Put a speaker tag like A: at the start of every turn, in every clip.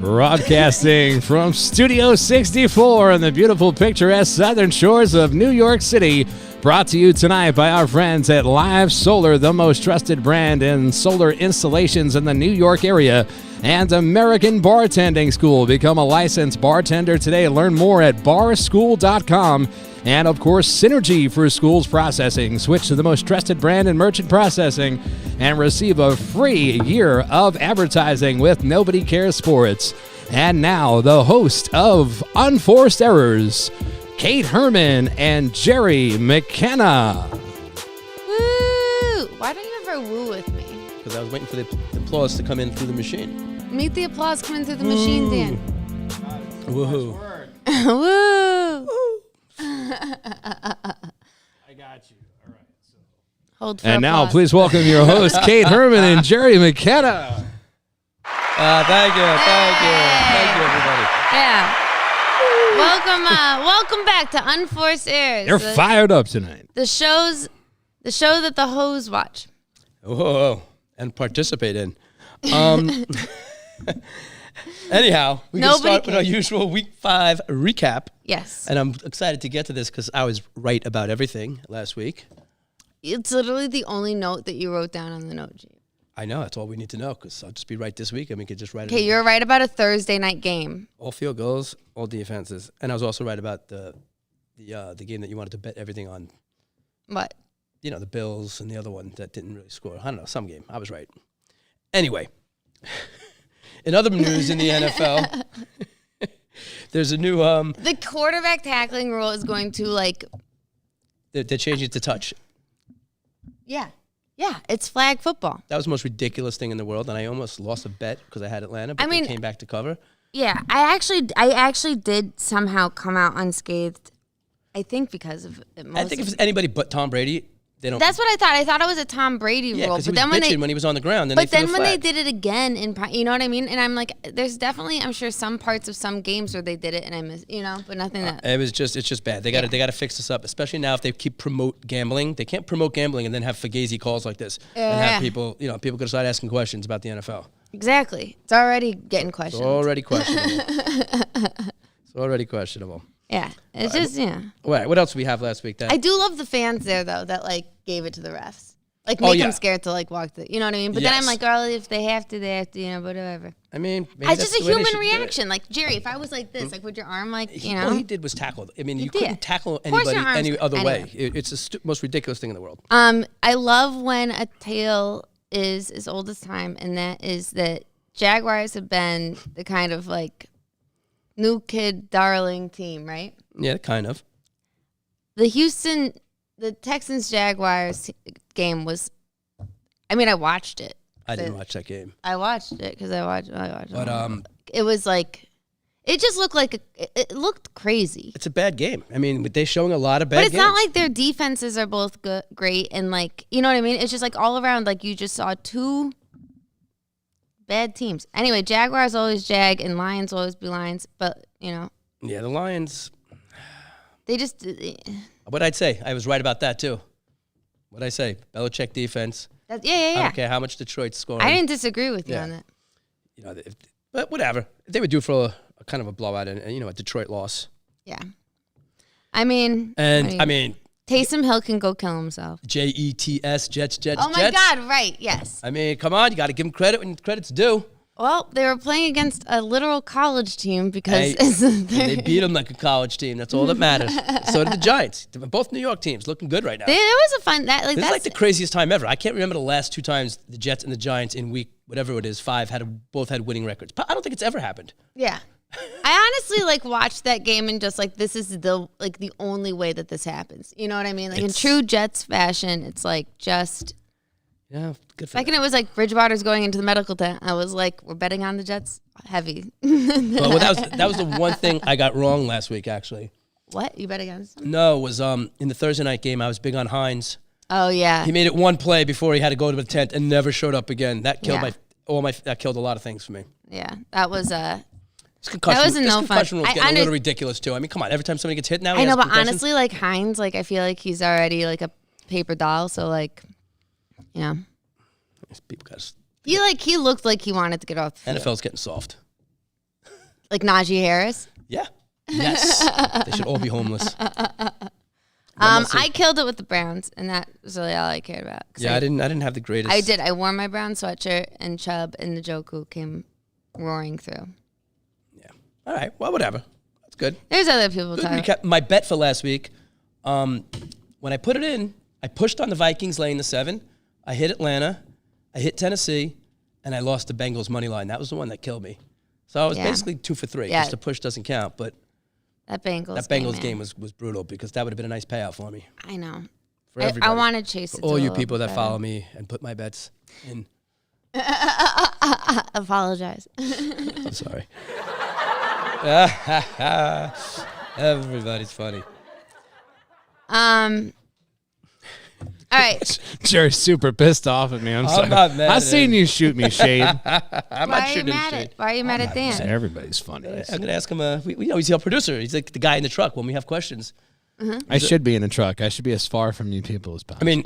A: Broadcasting from Studio 64 on the beautiful, picturesque southern shores of New York City. Brought to you tonight by our friends at Live Solar, the most trusted brand in solar installations in the New York area, and American Bartending School. Become a licensed bartender today. Learn more at barschool.com. And, of course, Synergy for Schools Processing. Switch to the most trusted brand in merchant processing and receive a free year of advertising with Nobody Cares Sports. And now, the host of Unforced Errors, Kate Herman and Jerry McKenna.
B: Woo! Why don't you ever woo with me?
C: Because I was waiting for the applause to come in through the machine.
B: Meet the applause coming through the machine, Dan.
C: Woohoo.
B: Woo!
A: I got you. All right. So.
B: Hold for
A: And now,
B: applause.
A: please welcome your hosts, Kate Herman and Jerry McKenna.
C: Thank you, everybody.
B: Yeah. Welcome back to Unforced Errors.
A: They're fired up tonight.
B: The show that the hoes watch.
C: Whoa, and participate in. Anyhow, we can start with our usual Week 5 recap.
B: Yes.
C: And I'm excited to get to this because I was right about everything last week.
B: It's literally the only note that you wrote down on the note sheet.
C: I know, that's all we need to know because I'll just be right this week and we could just write it.
B: Okay, you're right about a Thursday night game.
C: All field goals, all defenses. And I was also right about the game that you wanted to bet everything on.
B: What?
C: You know, the Bills and the other one that didn't really score. I don't know, some game. I was right. Anyway, in other news in the NFL, there's a new...
B: the quarterback tackling rule is going to,
C: They're changing it to touch.
B: Yeah, it's flag football.
C: That was the most ridiculous thing in the world, and I almost lost a bet because I had Atlanta, but they came back to cover.
B: Yeah, I actually did somehow come out unscathed. I think because of it.
C: I think if it's anybody but Tom Brady, they don't.
B: That's what I thought. I thought it was a Tom Brady rule.
C: Because he was bitching when he was on the ground.
B: But then when they did it again, you know what I mean? And I'm like, there's definitely, I'm sure, some parts of some games where they did it and I missed, but nothing that.
C: It's just bad. They got to fix this up, especially now if they keep promote gambling. They can't promote gambling and then have Fugazi calls like this and have people, people could start asking questions about the NFL.
B: Exactly. It's already getting questioned.
C: It's already questionable.
B: Yeah, it's just,
C: What else did we have last week?
B: I do love the fans there, though, that, gave it to the refs. Make them scared to, walk the, you know what I mean? But then I'm like, oh, if they have to, but whatever.
C: I mean,
B: it's just a human reaction. Like, Jerry, if I was like this, would your arm,
C: All he did was tackle. I mean, you couldn't tackle anybody any other way. It's the most ridiculous thing in the world.
B: I love when a tale is as old as time, and that is that Jaguars have been the kind of, new kid darling team, right?
C: Yeah, kind of.
B: The Texans-Jaguars game was, I watched it.
C: I didn't watch that game.
B: I watched it because I watched
C: but,
B: it. It was it just looked it looked crazy.
C: It's a bad game. I mean, they're showing a lot of bad games.
B: But it's not like their defenses are both great and you know what I mean? It's just all around, you just saw two bad teams. Anyway, Jaguars always jag and Lions always be Lions, but,
C: Yeah, the Lions.
B: They just...
C: What'd I say? I was right about that, too. What'd I say? Belichick defense.
B: Yeah.
C: I don't care how much Detroit's scoring.
B: I didn't disagree with you on that.
C: But whatever. They would do for a kind of a blowout and a Detroit loss.
B: Yeah. Taysom Hill can go kill himself.
C: Jets, Jets.
B: Oh, my God, right, yes.
C: I mean, come on. You got to give them credit when credit's due.
B: Well, they were playing against a literal college team because...
C: they beat them like a college team. That's all that matters. So did the Giants. Both New York teams looking good right now.
B: It was a fun... This
C: is the craziest time ever. I can't remember the last two times the Jets and the Giants in week, whatever it is, 5, both had winning records. I don't think it's ever happened.
B: Yeah. I honestly watched that game and just this is the only way that this happens. You know what I mean? In true Jets fashion, it's just...
C: Yeah, good for
B: Second, it was Bridgewater's going into the medical tent. I was we're betting on the Jets heavy.
C: Well, that was the one thing I got wrong last week, actually.
B: What? You bet against him?
C: No, it was in the Thursday night game. I was big on Hines.
B: Oh, yeah.
C: He made it one play before he had to go to the tent and never showed up again. That killed that killed a lot of things for me.
B: Yeah, that was
C: This concussion rule's getting a little ridiculous, too. I mean, come on. Every time somebody gets hit now,
B: I know, but honestly, Hines, I feel he's already, a paper doll, so,
C: People got
B: He looked like he wanted to get off the field.
C: NFL's getting soft.
B: Like Najee Harris?
C: Yeah. Yes. They should all be homeless.
B: I killed it with the Browns, and that was really all I cared about.
C: Yeah, I didn't have the greatest.
B: I did. I wore my brown sweatshirt, and Chubb and Njoku came roaring through.
C: Yeah. All right. Well, whatever. That's good.
B: There's other people talking.
C: My bet for last week, when I put it in, I pushed on the Vikings laying the 7. I hit Atlanta. I hit Tennessee, and I lost the Bengals money line. That was the one that killed me. So I was basically 2 for 3 because the push doesn't count. But
B: that Bengals
C: game was brutal because that would have been a nice payout for me.
B: I know.
C: For everybody.
B: I want to chase it.
C: For all you people that follow me and put my bets in.
B: Apologize.
C: I'm sorry. Everybody's funny.
B: All right.
A: Jerry's super pissed off at me. I'm sorry.
C: not mad
A: I
C: at
A: seen
C: him.
A: you shoot me shade.
B: Why are you mad at Dan?
A: Everybody's funny.
C: I'm going to ask him. He's our producer. He's like the guy in the truck when we have questions.
A: I should be in a truck. I should be as far from you people as possible.
C: I mean,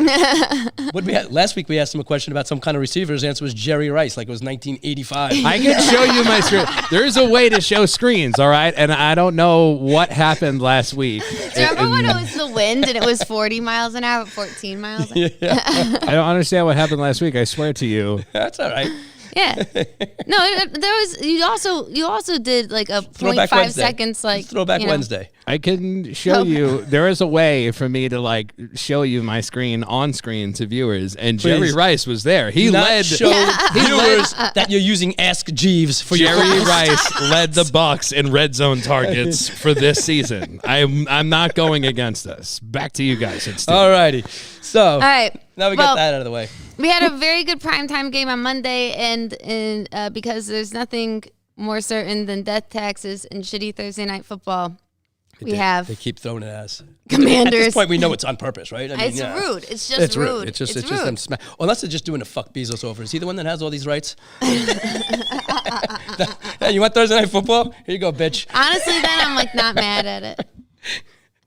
C: what we had last week, we asked him a question about some kind of receiver. His answer was Jerry Rice, like it was 1985.
A: I can show you my screen. There's a way to show screens, all right? And I don't know what happened last week.
B: Do you remember when it was the wind and it was 40 miles an hour, 14 miles an hour?
C: Yeah.
A: I don't understand what happened last week. I swear to you.
C: That's all right.
B: Yeah. No, there was. You also did like a
C: Throwback
B: 0.5
C: Wednesday.
B: seconds, like
C: Throwback Wednesday.
A: I can show you. There is a way for me to like show you my screen on screen to viewers, and
C: Please.
A: Jerry Rice was there. He led.
C: Show viewers that you're using Ask Jeeves for your
A: Jerry Rice led the Bucks in red zone targets for this season. I'm not going against us. Back to you guys.
C: All righty. So
B: all right.
C: Now we got that out of the way.
B: We had a very good primetime game on Monday, and because there's nothing more certain than death taxes and shitty Thursday night football,
C: They keep throwing it at us.
B: Commanders.
C: At this point, we know it's on purpose, right? I mean,
B: it's rude. It's just rude.
C: It's just
B: rude.
C: them unless they're just doing to fuck Bezos over. Is he the one that has all these rights? Hey, you want Thursday night football? Here you go, bitch.
B: Honestly, then I'm like not mad at it.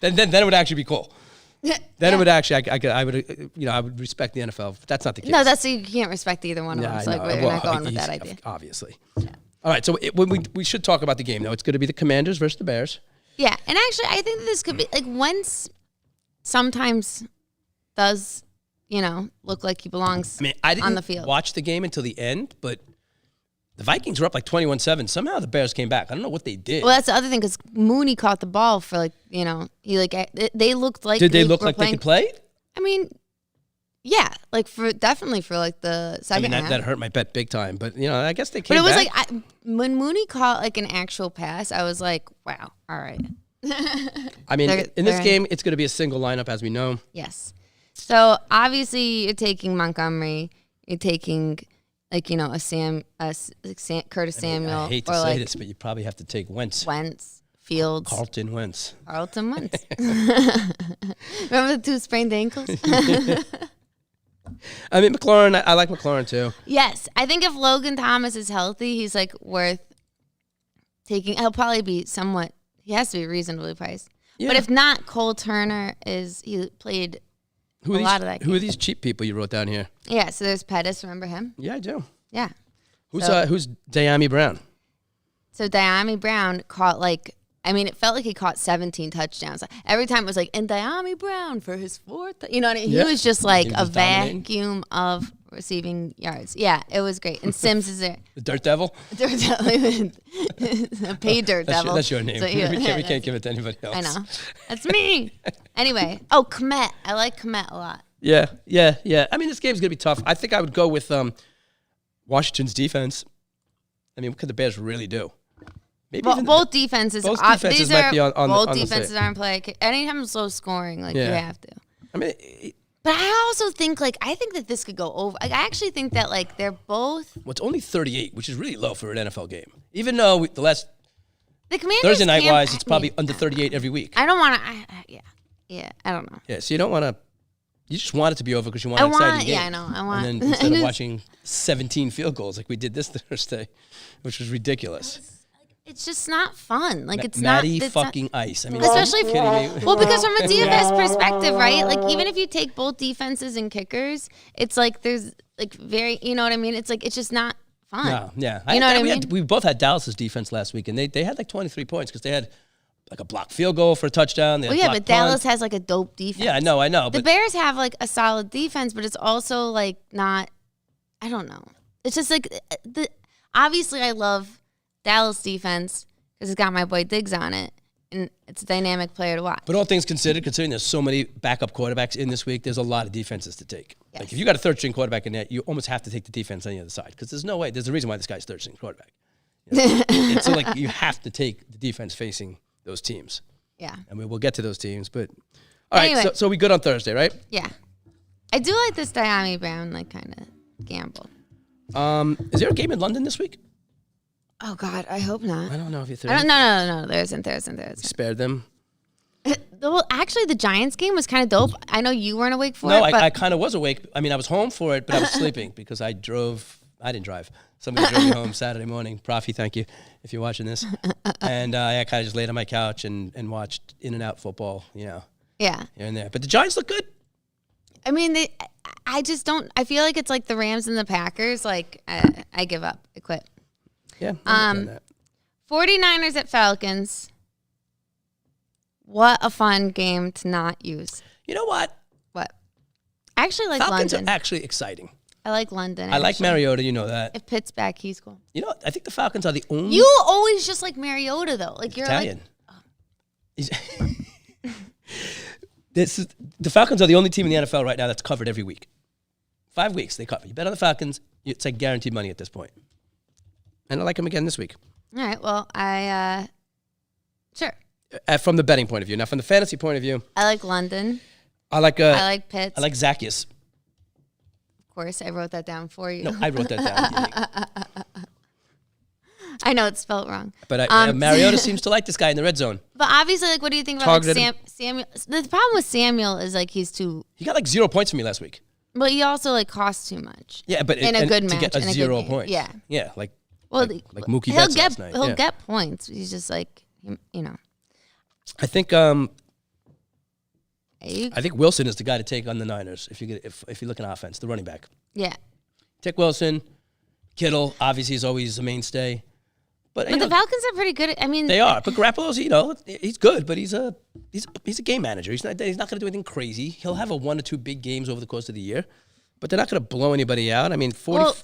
C: Then it would actually be cool. Then it would actually, I would respect the NFL. But that's not the case.
B: No, you can't respect either one of them. So we're not going with that idea.
C: Obviously. Yeah. All right, so we should talk about the game, though. It's going to be the Commanders versus the Bears.
B: Yeah, and actually, I think that this could be, like, Wentz sometimes does, look like he belongs
C: I didn't
B: on the field.
C: watch the game until the end, but the Vikings were up like 21-7. Somehow the Bears came back. I don't know what they did.
B: Well, that's the other thing, because Mooney caught the ball for, they looked like
C: Did they look like they could play?
B: I mean, yeah, definitely for the second half.
C: That hurt my bet big time, but I guess they came back.
B: But it was like when Mooney caught like an actual pass, I was like, wow, all right.
C: I mean, in this game, it's going to be a single lineup, as we know.
B: Yes. So obviously, you're taking Montgomery. You're taking Curtis Samuel.
C: I hate to say this, but you probably have to take Wentz.
B: Fields.
C: Carlton Wentz.
B: Remember the 2 sprained ankles?
C: I mean, McLaurin, I like McLaurin too.
B: Yes. I think if Logan Thomas is healthy, he's worth taking. He'll probably be he has to be reasonably priced. Yeah. But if not, Cole Turner he played a lot of that game.
C: Who are these cheap people you wrote down here?
B: Yeah, so there's Bettors, remember him?
C: Yeah, I do.
B: Yeah.
C: Who's Diami Brown?
B: So Diami Brown caught it felt like he caught 17 touchdowns. Every time it was and Diami Brown for his 4th. You know what I mean? Yeah. He was just a vacuum of receiving yards. Yeah, it was great. And Sims is there.
C: The Dirt Devil?
B: Dirt Devil. Pay Dirt Devil.
C: That's your name. So, we can't give it to anybody else.
B: I know. That's me. Anyway. Kmet. I like Kmet a lot.
C: Yeah. I mean, this game's going to be tough. I think I would go with Washington's defense. I mean, what could the Bears really do? Maybe
B: both defenses.
C: Both defenses might be on
B: both
C: the
B: defenses are in play. Anytime it's low scoring, you have to.
C: I mean,
B: but I also think I think that this could go over. I actually think that they're both.
C: Well, it's only 38, which is really low for an NFL game. Even though the
B: Commanders
C: Thursday night wise, it's probably under 38 every week.
B: I don't want to. Yeah, I don't know.
C: Yeah, so you don't want to. You just want it to be over because you want an exciting game.
B: Yeah, I know. I want.
C: And then instead of watching 17 field goals like we did this Thursday, which was ridiculous.
B: It's just not fun. It's
C: Matty
B: not
C: fucking ice. I mean,
B: especially
C: are you kidding me?
B: Well, because from a DFS perspective, right? Even if you take both defenses and kickers, it's there's very, you know what I mean? It's it's just not fun.
C: No, yeah.
B: You know what I mean?
C: We both had Dallas's defense last week, and they had like 23 points because they had like a blocked field goal for a touchdown.
B: Well, yeah, but Dallas has like a dope defense.
C: Yeah, I know.
B: The Bears have like a solid defense, but it's also like not. I don't know. It's just like obviously I love Dallas defense because it's got my boy Diggs on it, and it's a dynamic player to watch.
C: But all things considered, considering there's so many backup quarterbacks in this week, there's a lot of defenses to take.
B: Yes.
C: Like if you got a third-string quarterback in there, you almost have to take the defense on the other side because there's no way. There's a reason why this guy's third-string quarterback. You know? It's so like you have to take the defense facing those teams.
B: Yeah.
C: And we'll get to those teams, but all right.
B: Anyway.
C: So we good on Thursday, right?
B: Yeah. I do like this Diami Brown like kind of gamble.
C: Is there a game in London this week?
B: Oh God, I hope not.
C: I don't know if you.
B: No. There isn't.
C: Spared them.
B: Well, actually, the Giants game was kind of dope. I know you weren't awake for it.
C: No,
B: but
C: I kind of was awake. I mean, I was home for it, but I was sleeping because I didn't drive. Somebody drove me home Saturday morning. Profi, thank you if you're watching this. And I kind of just laid on my couch and watched in and out football,
B: Yeah.
C: here and there. But the Giants look good.
B: I mean, I just don't. I feel like it's like the Rams and the Packers. Like I give up. I quit.
C: Yeah. That.
B: 49ers at Falcons. What a fun game to not use.
C: You know what?
B: What? I actually like
C: Falcons
B: London.
C: are actually exciting.
B: I like London.
C: I like Mariota. You know that.
B: If Pitt's back, he's cool.
C: You know, I think the Falcons are the only.
B: You always just like Mariota though. Like you're
C: Italian.
B: like.
C: The Falcons are the only team in the NFL right now that's covered every week. 5 weeks they cover. You bet on the Falcons, it's like guaranteed money at this point. And I like them again this week.
B: All right. Well, sure.
C: From the betting point of view. Now, from the fantasy point of view,
B: I like London.
C: I like
B: Pitts.
C: I like Zacchaeus.
B: Of course, I wrote that down for you.
C: No, I wrote that down.
B: I know it's spelled wrong.
C: But Mariota seems to like this guy in the red zone.
B: But obviously, like, what do you think about like, Samuel? The problem with Samuel is like he's too.
C: He got like 0 points from me last week.
B: But he also like costs too much.
C: Yeah, but
B: in a good match,
C: to get a
B: in a
C: 0
B: good
C: points.
B: Yeah,
C: yeah, like Mookie
B: he'll
C: Betts last night.
B: He'll get points. He's just like
C: I think Wilson is the guy to take on the Niners if you look at offense, the running back.
B: Yeah.
C: Take Wilson, Kittle obviously is always a mainstay. But
B: the Falcons are pretty good. I mean,
C: they are. But Garoppolo's, he's good, but he's a game manager. He's not going to do anything crazy. He'll have 1 or 2 big games over the course of the year, but they're not going to blow anybody out. I mean, 40.
B: Well,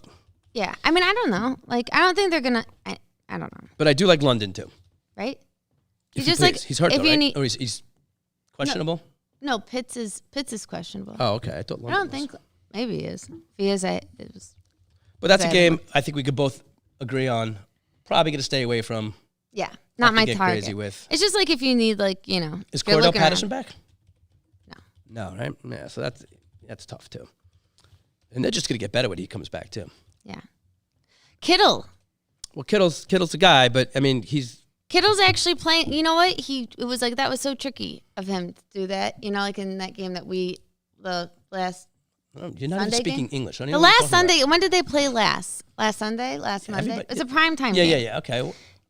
B: yeah. I mean, I don't know. Like, I don't think they're gonna. I don't know.
C: But I do like London too.
B: Right?
C: He's just like he's hurt though, right? Or he's questionable.
B: No, Pitts is questionable.
C: Oh, okay. I thought London
B: I don't think maybe he is. If he is, it was.
C: But that's a game I think we could both agree on. Probably going to stay away from.
B: Yeah, not my
C: get
B: target.
C: Crazy with.
B: It's just like if you need
C: Is Cordell Patterson back?
B: No.
C: No, right? Yeah, so that's tough too. And they're just going to get better when he comes back too.
B: Yeah. Kittle.
C: Well, Kittle's the guy, but I mean
B: Kittle's actually playing. You know what? It was like that was so tricky of him to do that. Like in that game that the last.
C: You're not
B: Sunday
C: even speaking
B: game?
C: English.
B: The last Sunday. When did they play last? Last Sunday? Last Monday? It's a primetime game.
C: Yeah. Okay.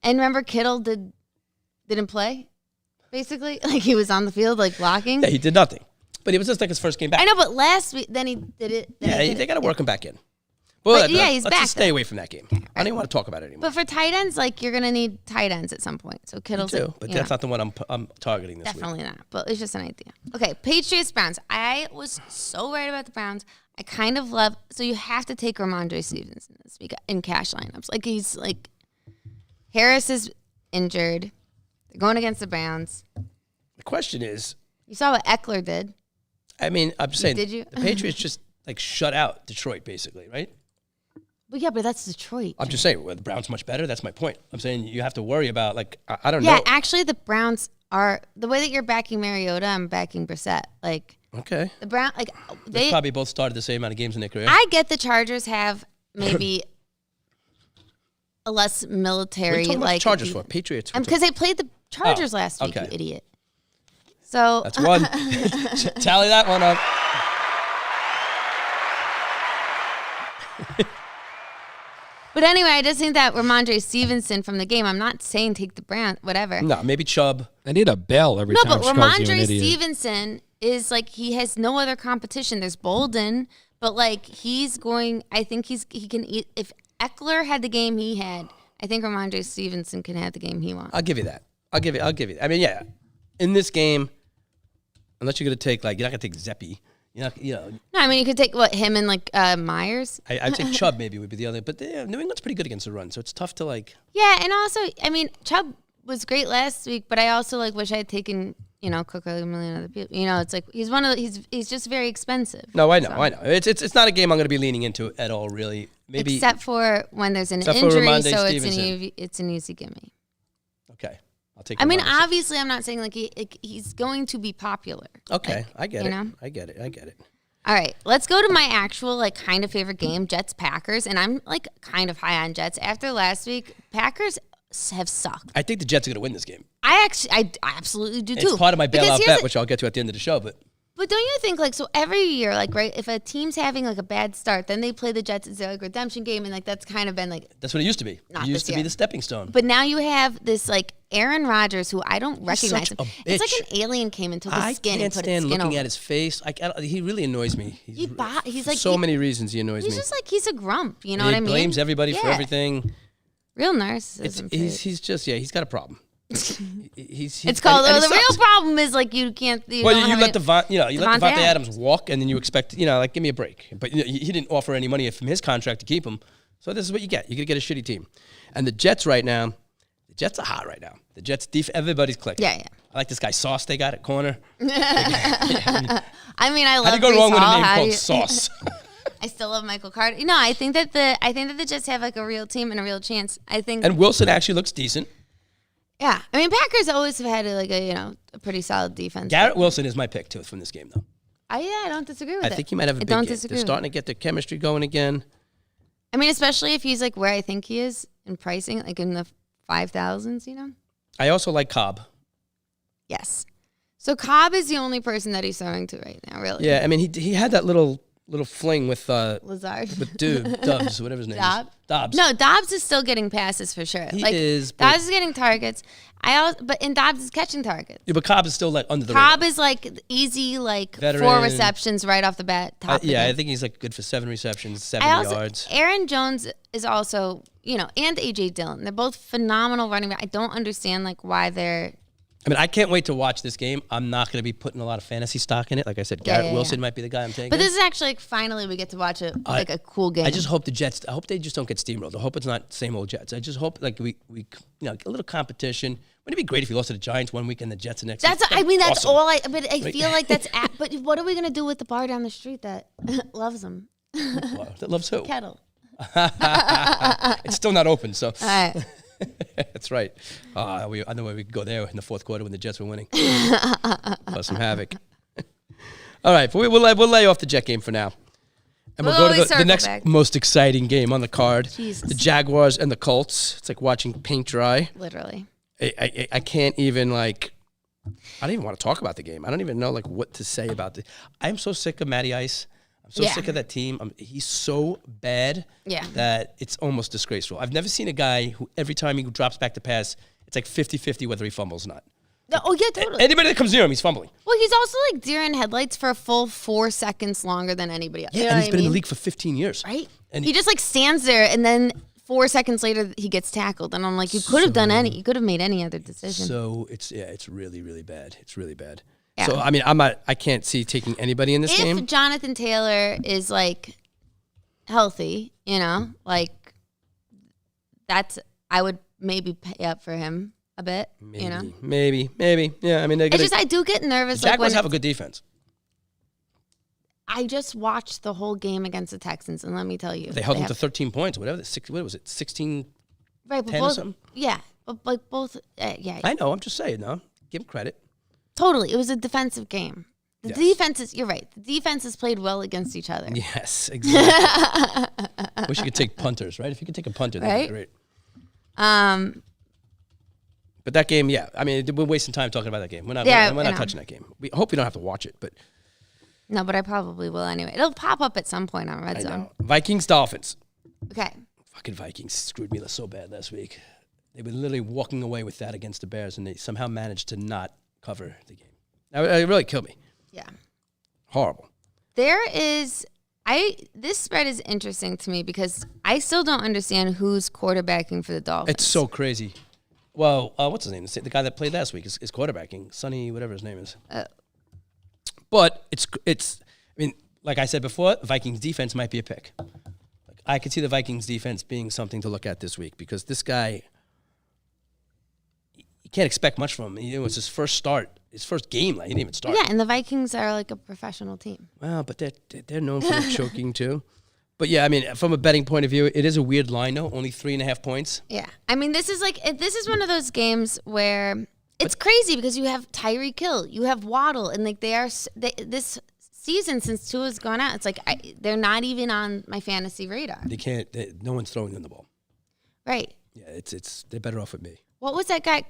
B: And remember, Kittle didn't play. Basically, like he was on the field, like blocking.
C: Yeah, he did nothing. But it was just like his first game back.
B: I know, but last week then he did it.
C: They got to work him back in. But
B: he's
C: let's
B: back.
C: Just stay away from that game. I don't even want to talk about it anymore.
B: But for tight ends, like you're gonna need tight ends at some point. So Kittle's
C: Me too, but that's not the one I'm targeting this week.
B: Definitely not. But it's just an idea. Okay, Patriots Browns. I was so right about the Browns. I kind of love. So you have to take Ramondre Stevenson this week in cash lineups. Like he's like Harris is injured. They're going against the Browns.
C: The question is,
B: you saw what Eckler did.
C: I mean, I'm just saying.
B: Did you?
C: The Patriots just like shut out Detroit, basically, right?
B: Well, yeah, but that's Detroit.
C: I'm just saying, the Browns much better. That's my point. I'm saying you have to worry about I don't know.
B: Yeah, actually, the Browns are the way that you're backing Mariota. I'm backing Brissett. Like.
C: Okay.
B: The Brown,
C: they probably both started the same amount of games in their career.
B: I get the Chargers have maybe a less military.
C: What are you talking about the Chargers for? Patriots.
B: Because they played the Chargers last week.
C: Okay.
B: You idiot. So
C: that's one. Tally that one up.
B: But anyway, I just think that Ramondre Stevenson from the game. I'm not saying take the Browns, whatever.
C: No, maybe Chubb.
A: I need a bell every time.
B: No, but
A: she calls you an
B: Ramondre
A: idiot.
B: Stevenson is like he has no other competition. There's Bolden, but like he's going. I think he can eat. If Eckler had the game he had, I think Ramondre Stevenson can have the game he wants.
C: I'll give you that. I'll give you. I mean, yeah. In this game, unless you're gonna take you're not gonna take Zeppi. No,
B: I mean you could take him and Myers.
C: I'd take Chubb maybe would be the other, but New England's pretty good against the run, so it's tough to
B: Yeah, and also I mean Chubb was great last week, but I also wish I had taken Cook or a million other people. It's like he's just very expensive.
C: No, I know. It's not a game I'm going to be leaning into at all, really. Maybe
B: except for when there's an injury, so it's an easy gimme.
C: Okay, I'll take.
B: I mean, obviously, I'm not saying he's going to be popular.
C: Okay, I get it. I get it.
B: All right, let's go to my actual kind of favorite game, Jets Packers, and I'm kind of high on Jets after last week. Packers have sucked.
C: I think the Jets are going to win this game.
B: I absolutely do too.
C: It's part of my bailout bet, which I'll get to at the end of the show. But
B: don't you think so every year right, if a team's having a bad start, then they play the Jets as their redemption game, and that's kind of been
C: that's what it used to be. It used to be the stepping stone.
B: But now you have this Aaron Rodgers, who I don't recognize him. It's like an alien came and took his skin and put his skin over. I can't stand looking
C: at his face. He really annoys me.
B: He's
C: so many reasons he annoys me.
B: He's just he's a grump. You know what I mean?
C: He blames everybody for everything.
B: Real narcissism.
C: He's just he's got a problem.
B: It's called the real problem is you can't. You
C: let Devontae Adams walk, and then you expect give me a break. But he didn't offer any money from his contract to keep him. So this is what you get. You're gonna get a shitty team. And the Jets right now, the Jets are hot right now. The Jets everybody's clicking.
B: Yeah.
C: I like this guy Sauce they got at corner.
B: I mean, I love.
C: How do you go wrong with a name called Sauce?
B: I still love Michael Carter. No, I think that the Jets have a real team and a real chance.
C: And Wilson actually looks decent.
B: Yeah, I mean Packers always have had a pretty solid defense.
C: Garrett Wilson is my pick too from this game though.
B: I don't disagree with it.
C: I think he might have a big game. They're starting to get their chemistry going again.
B: I mean, especially if he's where I think he is in pricing, in the 5,000s. I
C: also like Cobb.
B: Yes, so Cobb is the only person that he's throwing to right now, really.
C: Yeah, I mean he had that little fling with
B: Lazard,
C: with Dobbs, whatever his name is. Dobbs.
B: No, Dobbs is still getting passes for sure.
C: He is.
B: Dobbs is getting targets. But Dobbs is catching targets.
C: Yeah, but Cobb is still under the radar.
B: Cobb is easy,
C: veteran.
B: 4 receptions right off the bat.
C: I think he's good for 7 receptions, 70 yards.
B: Aaron Jones is also, and AJ Dillon. They're both phenomenal running back. I don't understand why they're.
C: I mean, I can't wait to watch this game. I'm not going to be putting a lot of fantasy stock in it. Like I said, Garrett Wilson might be the guy I'm taking.
B: But this is actually finally we get to watch a cool game.
C: I just hope the Jets. I hope they just don't get steamrolled. I hope it's not same old Jets. I just hope we a little competition. Wouldn't it be great if you lost to the Giants one week and the Jets the next?
B: That's
C: awesome.
B: all. But I feel like that's. But what are we going to do with the bar down the street that loves them?
C: That loves who?
B: Kettle.
C: It's still not open, so.
B: All right.
C: That's right. I know where we could go there in the fourth quarter when the Jets were winning. Cause some havoc. All right, but we'll lay off the Jet game for now. And we'll go to the next most exciting game on the card.
B: Jesus.
C: The Jaguars and the Colts. It's like watching paint dry.
B: Literally.
C: I can't even I don't even want to talk about the game. I don't even know what to say about it. I'm so sick of Matty Ice. I'm so sick of that team. He's so bad that it's almost disgraceful. I've never seen a guy who every time he drops back to pass, it's 50-50 whether he fumbles or not.
B: Oh, yeah, totally.
C: Anybody that comes near him, he's fumbling.
B: Well, he's also deer in headlights for a full 4 seconds longer than anybody else.
C: Yeah, and he's been in the league for 15 years.
B: Right? And he just stands there, and then 4 seconds later, he gets tackled. And I'm you could have you could have made any other decision.
C: So it's really, really bad. It's really bad.
B: Yeah.
C: So, I mean, I can't see taking anybody in this game.
B: If Jonathan Taylor is, healthy, that's, I would maybe pay up for him a bit,
C: Maybe. Yeah, I mean,
B: it's just, I do get nervous.
C: The Jaguars have a good defense.
B: I just watched the whole game against the Texans, and let me tell you.
C: They held them to 13 points, whatever. What was it, 16,
B: right,
C: 10 or something?
B: Yeah, but both, yeah.
C: I know, I'm just saying, no. Give them credit.
B: Totally. It was a defensive game. The defenses, you're right. The defenses played well against each other.
C: Yes, exactly. Wish you could take punters, right? If you could take a punter, that'd be great. But that game, I mean, we're wasting time talking about that game. We're not touching that game. We hope we don't have to watch it, but.
B: No, but I probably will anyway. It'll pop up at some point on Red Zone.
C: Vikings, Dolphins.
B: Okay.
C: Fucking Vikings screwed me so bad last week. They were literally walking away with that against the Bears, and they somehow managed to not cover the game. Now, it really killed me.
B: Yeah.
C: Horrible.
B: There is This spread is interesting to me because I still don't understand who's quarterbacking for the Dolphins.
C: It's so crazy. Well, what's his name? The guy that played last week is quarterbacking. Sonny, whatever his name is. But it's. I mean, like I said before, Vikings defense might be a pick. Like I could see the Vikings defense being something to look at this week because this guy, you can't expect much from him. It was his first start, his first game. Like he didn't even start.
B: Yeah, and the Vikings are like a professional team.
C: Well, but they're known for their choking too. But yeah, I mean, from a betting point of view, it is a weird line though. Only 3.5 points.
B: Yeah, I mean, this is one of those games where it's crazy because you have Tyreek Hill, you have Waddle, and like this season since Tua's gone out, it's like they're not even on my fantasy radar.
C: They can't. No one's throwing them the ball.
B: Right.
C: Yeah, it's they're better off with me.
B: What was that guy?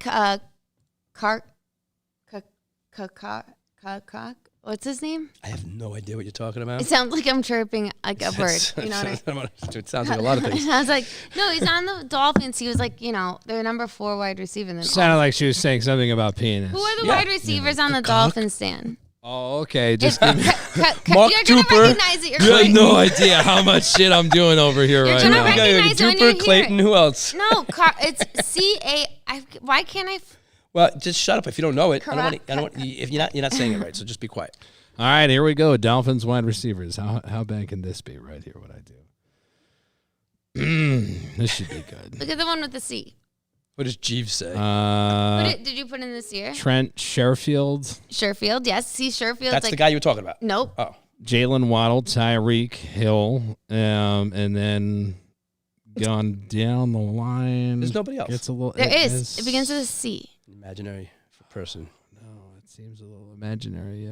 B: What's his name?
C: I have no idea what you're talking about.
B: It sounds like I'm chirping like a bird. You know what I mean?
C: It sounds like a lot of things.
B: I was like, no, he's on the Dolphins. He was like, their number 4 wide receiver. And then
A: Sounded like she was saying something about penis.
B: who are the wide receivers on the Dolphins stand?
A: Oh, okay. Just give me.
C: Mark
B: You're
C: Duper.
B: gonna recognize it. You're
A: You have
B: correct.
A: no idea how much shit I'm doing over here
B: You're
A: right
B: gonna
A: now.
B: recognize it when you hear
C: Duper, Clayton,
B: it.
C: who else?
B: No, it's C-A. Why can't I?
C: Well, just shut up if you don't know it. I
B: Correct.
C: don't want if you're not saying it right. So just be quiet.
A: All right, here we go. Dolphins wide receivers. How bad can this be right here? What I do? This should be good.
B: Look at the one with the C.
C: What does Jeeves say?
B: Did you put in this year?
A: Trent Sherfield,
B: Sherfield, yes. See, Sherfield.
C: That's the guy you were talking about.
B: Nope.
C: Oh,
A: Jalen Waddle, Tyreek Hill, and then gone down the line.
C: there's nobody else.
A: Gets a little.
B: There is. It begins with a C.
C: Imaginary person.
A: No, it seems a little imaginary.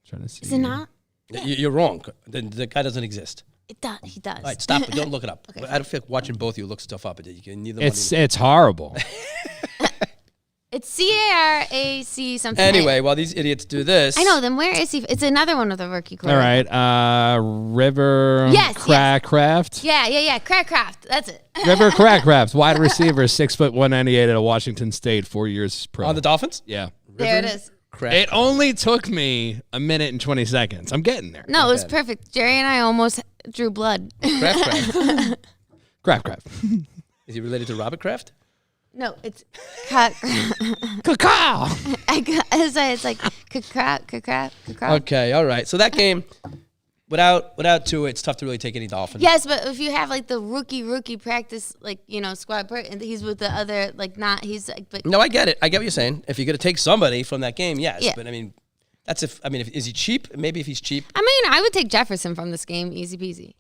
A: Trying to see.
B: Is it not?
C: You're wrong. The guy doesn't exist.
B: It does. He does.
C: All right, stop it. Don't look it up.
B: Okay.
C: I don't feel like watching both of you look stuff up. You can neither
A: It's horrible.
B: It's C-A-R-A-C something.
C: Anyway, while these idiots do this,
B: I know. Then where is he? It's another one with a rookie
A: All
B: quarterback.
A: right, River
B: Yes,
A: Crackcraft.
B: Yeah. Crackcraft. That's it.
A: River Crackcraft, wide receiver, 6'198" at Washington State, 4 years pro.
C: on the Dolphins.
A: Yeah.
B: There it is.
C: Crap.
A: It only took me a minute and 20 seconds. I'm getting there.
B: No, it was
C: bad.
B: perfect. Jerry and I almost drew blood.
C: Kraft.
A: Craft.
C: Is he related to Robert Kraft?
B: No, it's
A: Cacao.
B: it's like crack.
C: Okay, all right. So that game, without Tua, it's tough to really take any Dolphins.
B: Yes, but if you have like the rookie practice, like squad, and he's with the other, like not he's like, but
C: No, I get it. I get what you're saying. If you're going to take somebody from that game, yes.
B: Yeah.
C: But I mean, is he cheap? Maybe if he's cheap.
B: I mean, I would take Jefferson from this game, easy peasy,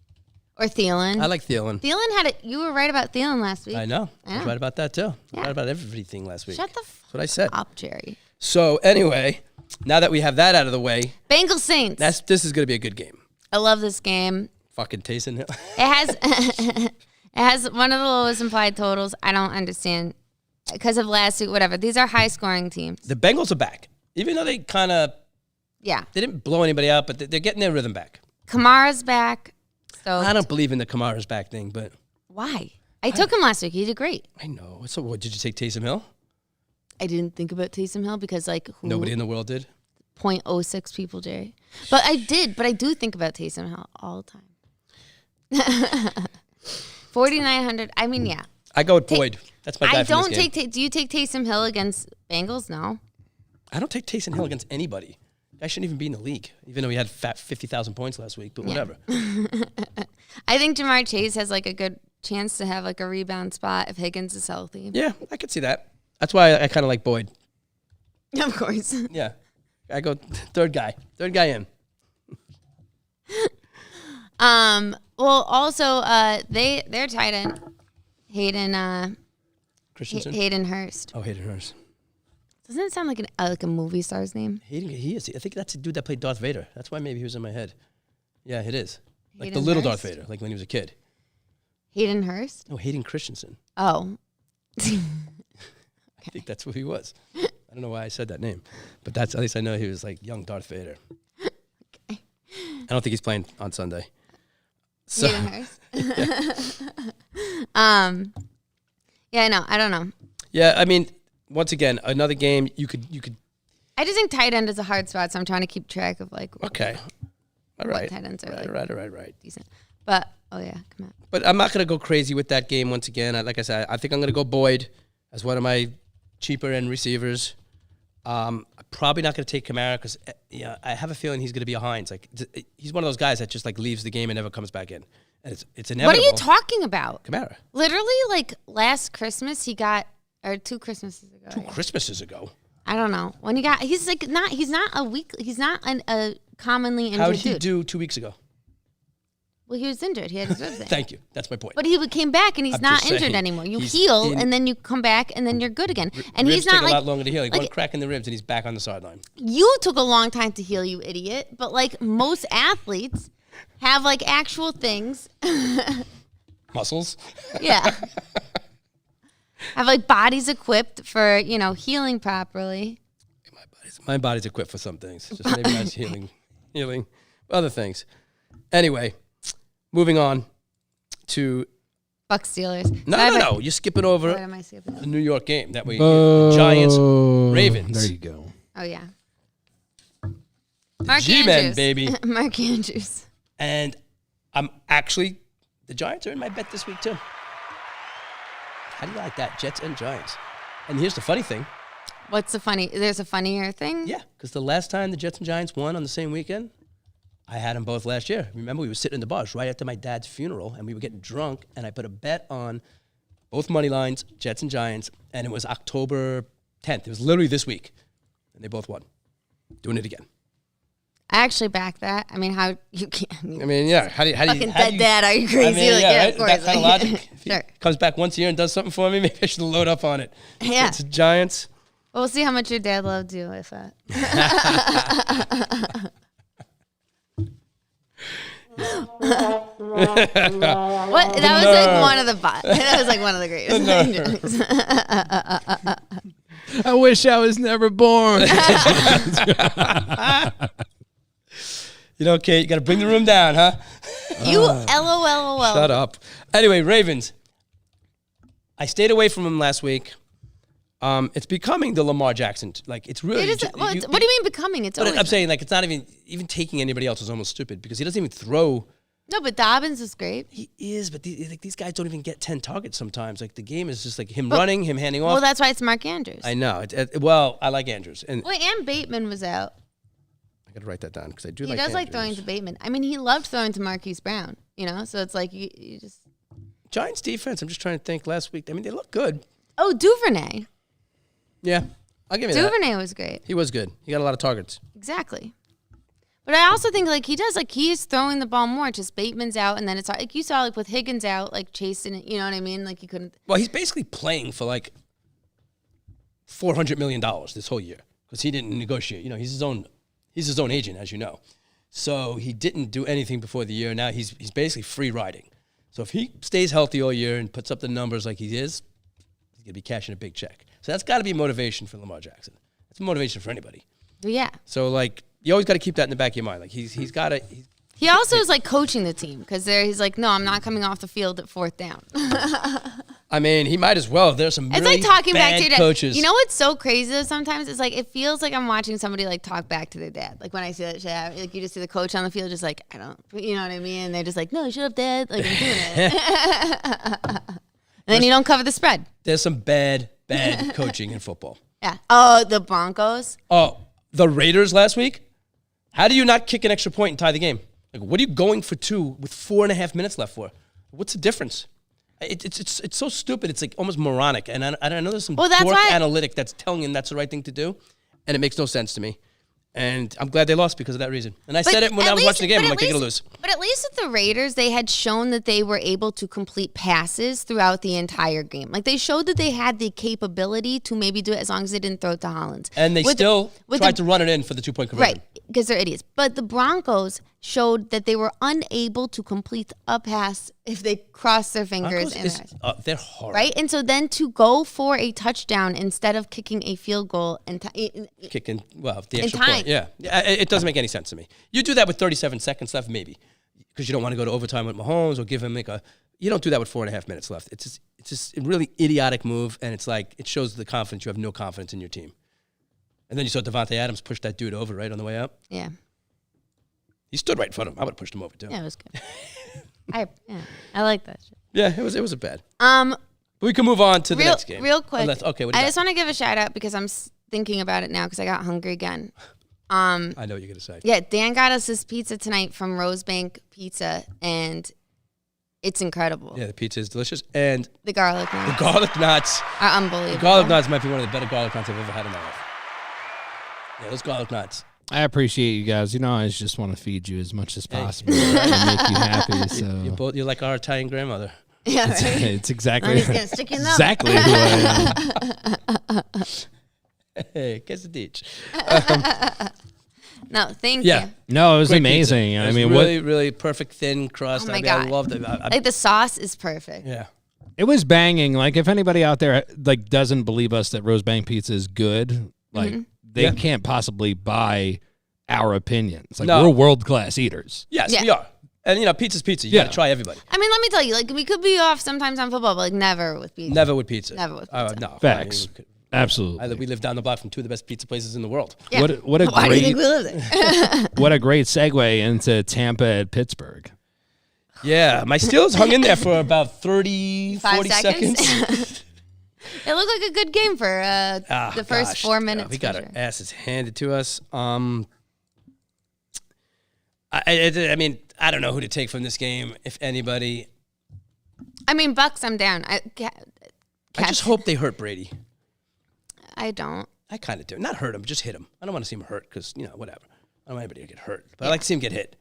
B: or Thielen.
C: I like Thielen.
B: Thielen had it. You were right about Thielen last week.
C: I know. I was right about that too. I was
B: Yeah.
C: right about everything last week.
B: Shut the
C: That's what I said.
B: up, Jerry.
C: So anyway, now that we have that out of the way,
B: Bengals Saints.
C: this is going to be a good game.
B: I love this game.
C: Fucking Taysom Hill.
B: It has it has one of the lowest implied totals. I don't understand because of last week. Whatever. These are high scoring teams.
C: The Bengals are back, even though they they didn't blow anybody out, but they're getting their rhythm back.
B: Kamara's back. So
C: I don't believe in the Kamara's back thing, but
B: why? I took him last week. He did great.
C: I know. So what, did you take Taysom Hill?
B: I didn't think about Taysom Hill because
C: Nobody in the world did.
B: 0.06 people, Jerry. But I did. But I do think about Taysom Hill all the time. 4,900. I mean, yeah.
C: I go with Boyd. That's my guy
B: I
C: from this
B: don't
C: game.
B: do you take Taysom Hill against Bengals? No.
C: I don't take Taysom Hill against anybody. Guy shouldn't even be in the league, even though he had 50,000 points last week. But whatever.
B: I think Jamar Chase has like a good chance to have like a rebound spot if Higgins is healthy.
C: Yeah, I could see that. That's why I kind of like Boyd.
B: Of course.
C: Yeah, I go third guy in.
B: Well, also, their tight end, Hayden
C: Christensen.
B: Hayden Hurst.
C: Oh, Hayden Hurst.
B: Doesn't it sound like a movie star's name?
C: Hayden, he is. I think that's the dude that played Darth Vader. That's why maybe he was in my head. Yeah, it is. Like
B: Hayden
C: the little
B: Hurst?
C: Darth Vader, like when he was a kid.
B: Hayden Hurst?
C: No, Hayden Christensen.
B: Oh.
C: I think that's who he was. I don't know why I said that name, but that's at least I know he was like young Darth Vader.
B: Okay.
C: I don't think he's playing on Sunday. So,
B: Hayden Hurst. Yeah, no, I don't know.
C: yeah, I mean, once again, another game you could.
B: I just think tight end is a hard spot, so I'm trying to keep track of like.
C: Okay. right.
B: tight ends are
C: Right.
B: decent. But come on.
C: But I'm not going to go crazy with that game once again. Like I said, I think I'm going to go Boyd as one of my cheaper end receivers. I'm probably not going to take Kamara because I have a feeling he's going to be a Hines. Like he's one of those guys that just like leaves the game and never comes back in. And it's inevitable.
B: What are you talking about?
C: Kamara.
B: Literally, like last Christmas, he got, or 2 Christmases ago.
C: 2 Christmases ago.
B: I don't know when he got. He's not a commonly injured dude.
C: How did he do 2 weeks ago?
B: Well, he was injured. He had his ribs in.
C: Thank you. That's my point.
B: But he came back and he's
C: I'm
B: not
C: just
B: injured
C: saying,
B: anymore. You
C: he's
B: heal and then you come back and then you're good again. And
C: ribs
B: he's not
C: take
B: like
C: a lot longer to heal. He got
B: like,
C: a crack in the ribs and he's back on the sideline.
B: You took a long time to heal, you idiot. But like most athletes have like actual things.
C: Muscles.
B: Yeah. Have like bodies equipped for, healing properly.
C: My body's equipped for some things. Just maybe not healing other things. Anyway, moving on to
B: Buck Steelers.
C: No. You're skipping over
B: What am I skipping?
C: the New York game. That way, Giants, Ravens.
A: There you go.
B: Oh yeah. Mark
C: G-Men,
B: Andrews.
C: baby.
B: Mark Andrews.
C: And the Giants are in my bet this week too. How do you like that? Jets and Giants. And here's the funny thing.
B: What's the funny? There's a funnier thing?
C: Yeah, because the last time the Jets and Giants won on the same weekend, I had them both last year. Remember, we were sitting in the bars right after my dad's funeral, and we were getting drunk, and I put a bet on both money lines, Jets and Giants, and it was October 10th. It was literally this week, and they both won. Doing it again.
B: I actually back that. I mean, how you can't.
C: Yeah. How do you?
B: Fucking dead dad, are you crazy?
C: Right?
B: Of course.
C: That kind of logic. If
B: Sure.
C: he comes back once a year and does something for me, maybe I should load up on it.
B: Yeah.
C: It's Giants.
B: Well, we'll see how much your dad loved you with that. What? That was like one of the that was like one of the greatest jokes.
A: I wish I was never born.
C: Kate, you got to bring the room down, huh?
B: You LOL.
C: Shut up. Anyway, Ravens. I stayed away from them last week. It's becoming the Lamar Jackson. Like, it's really...
B: What do you mean becoming? It's always...
C: I'm saying, like, it's not even taking anybody else is almost stupid because he doesn't even throw...
B: No, but Dobbins is great.
C: He is, but these guys don't even get 10 targets sometimes. Like, the game is just like him running, him handing off.
B: Well, that's why it's Mark Andrews.
C: I know. Well, I like Andrews. And
B: Bateman was out.
C: I got to write that down because I do
B: He
C: like
B: does
C: Andrews.
B: like throwing to Bateman. I mean, he loved throwing to Marquise Brown, So it's like you just...
C: Giants defense, I'm just trying to think last week. I mean, they look good.
B: Oh, Duvernay.
C: Yeah, I'll give you that.
B: Duvernay was great.
C: He was good. He got a lot of targets.
B: Exactly. But I also think like he's throwing the ball more. Just Bateman's out, and then it's like you saw like with Higgins out, like chasing it. You know what I mean? Like he couldn't.
C: Well, he's basically playing for like $400 million this whole year because he didn't negotiate. He's his own agent, as you know. So he didn't do anything before the year. Now he's basically free riding. So if he stays healthy all year and puts up the numbers like he is, he's gonna be cashing a big check. So that's got to be motivation for Lamar Jackson. That's motivation for anybody.
B: Yeah.
C: So like you always got to keep that in the back of your mind. Like he's got to.
B: He also is like coaching the team because he's like, no, I'm not coming off the field at 4th down.
C: I mean, he might as well. There's some
B: It's
C: really
B: like talking
C: bad
B: back to your dad.
C: coaches.
B: You know what's so crazy though? Sometimes it's like it feels like I'm watching somebody like talk back to their dad. Like when I see that shit happen, like you just see the coach on the field, just like you know what I mean? And they're just like, no, shut up, dad. Like I'm doing it. And then you don't cover the spread.
C: There's some bad coaching in football.
B: Yeah. Oh, the Broncos.
C: Oh, the Raiders last week. How do you not kick an extra point and tie the game? Like, what are you going for 2 with 4.5 minutes left for? What's the difference? It's so stupid. It's like almost moronic. And I know there's some dork analytic that's telling him that's the right thing to do, and it makes no sense to me. And I'm glad they lost because of that reason. And I said it when I was watching the game. I'm like, they're going to lose.
B: But at least with the Raiders, they had shown that they were able to complete passes throughout the entire game. Like, they showed that they had the capability to maybe do it as long as they didn't throw it to Hollins.
C: And they still tried to run it in for the 2-point conversion.
B: Right, because they're idiots. But the Broncos showed that they were unable to complete a pass if they crossed their fingers.
C: They're horrible.
B: Right? And so then to go for a touchdown instead of kicking a field goal and
C: the extra point. Yeah. It doesn't make any sense to me. You do that with 37 seconds left, maybe, because you don't want to go to overtime with Mahomes or give him you don't do that with 4.5 minutes left. It's just a really idiotic move, and it's like it shows the confidence. You have no confidence in your team. And then you saw Devontae Adams push that dude over right on the way up.
B: Yeah.
C: He stood right in front of him. I would have pushed him over too.
B: Yeah, it was good. I like that shit.
C: Yeah, it wasn't bad. We can move on to the next game.
B: Real quick.
C: Okay, what do you
B: I
C: got?
B: just want to give a shout out because I'm thinking about it now because I got hungry again.
C: I know what you're gonna say.
B: Yeah, Dan got us this pizza tonight from Rosebank Pizza, and it's incredible.
C: Yeah, the pizza is delicious, and
B: The garlic knots.
C: the garlic knots.
B: Are unbelievable.
C: The garlic knots might be one of the better garlic knots I've ever had in my life. Yeah, those garlic knots.
A: I appreciate you guys. You know, I just want to feed you as much as possible and make you happy. So
C: You're like our Italian grandmother.
B: Yeah, right?
A: it's exactly
B: He's gonna stick in them.
A: exactly who I am.
C: Hey, guess the ditch.
B: No, thank
C: Yeah.
B: you.
A: No, it was
C: Great
A: amazing.
C: pizza.
A: I
C: It was
A: mean,
C: really perfect thin crust.
B: Oh my
C: I
B: God.
C: loved it.
B: Like the sauce is perfect.
C: Yeah.
A: it was banging. Like if anybody out there like doesn't believe us that Rosebank Pizza is good, like they
C: Yeah.
A: can't possibly buy our opinions. Like
C: No.
A: we're world class eaters.
C: Yes,
B: Yeah.
C: we are. And pizza's pizza. You
A: Yeah.
C: got to try everybody.
B: I mean, let me tell you, like we could be off sometimes on football, but like never with pizza.
C: Never with pizza.
B: Never with pizza.
C: No.
A: Facts.
C: We
A: Absolutely.
C: live down the block from two of the best pizza places in the world.
B: Yeah.
A: What a
B: Why do you think
A: great
B: we live there?
A: what a great segue into Tampa at Pittsburgh.
C: Yeah, my Steelers hung in there for about 40
B: 5
C: seconds.
B: It looked like a good game for the first 4 minutes.
C: We got
B: for
C: our
B: sure.
C: asses handed to us. I mean, I don't know who to take from this game, if anybody.
B: I mean, Bucks, I'm down.
C: I just hope they hurt Brady.
B: I don't.
C: I kind of do. Not hurt him, just hit him. I don't want to see him hurt because, whatever. I don't want anybody to get hurt. But I like to see him get hit.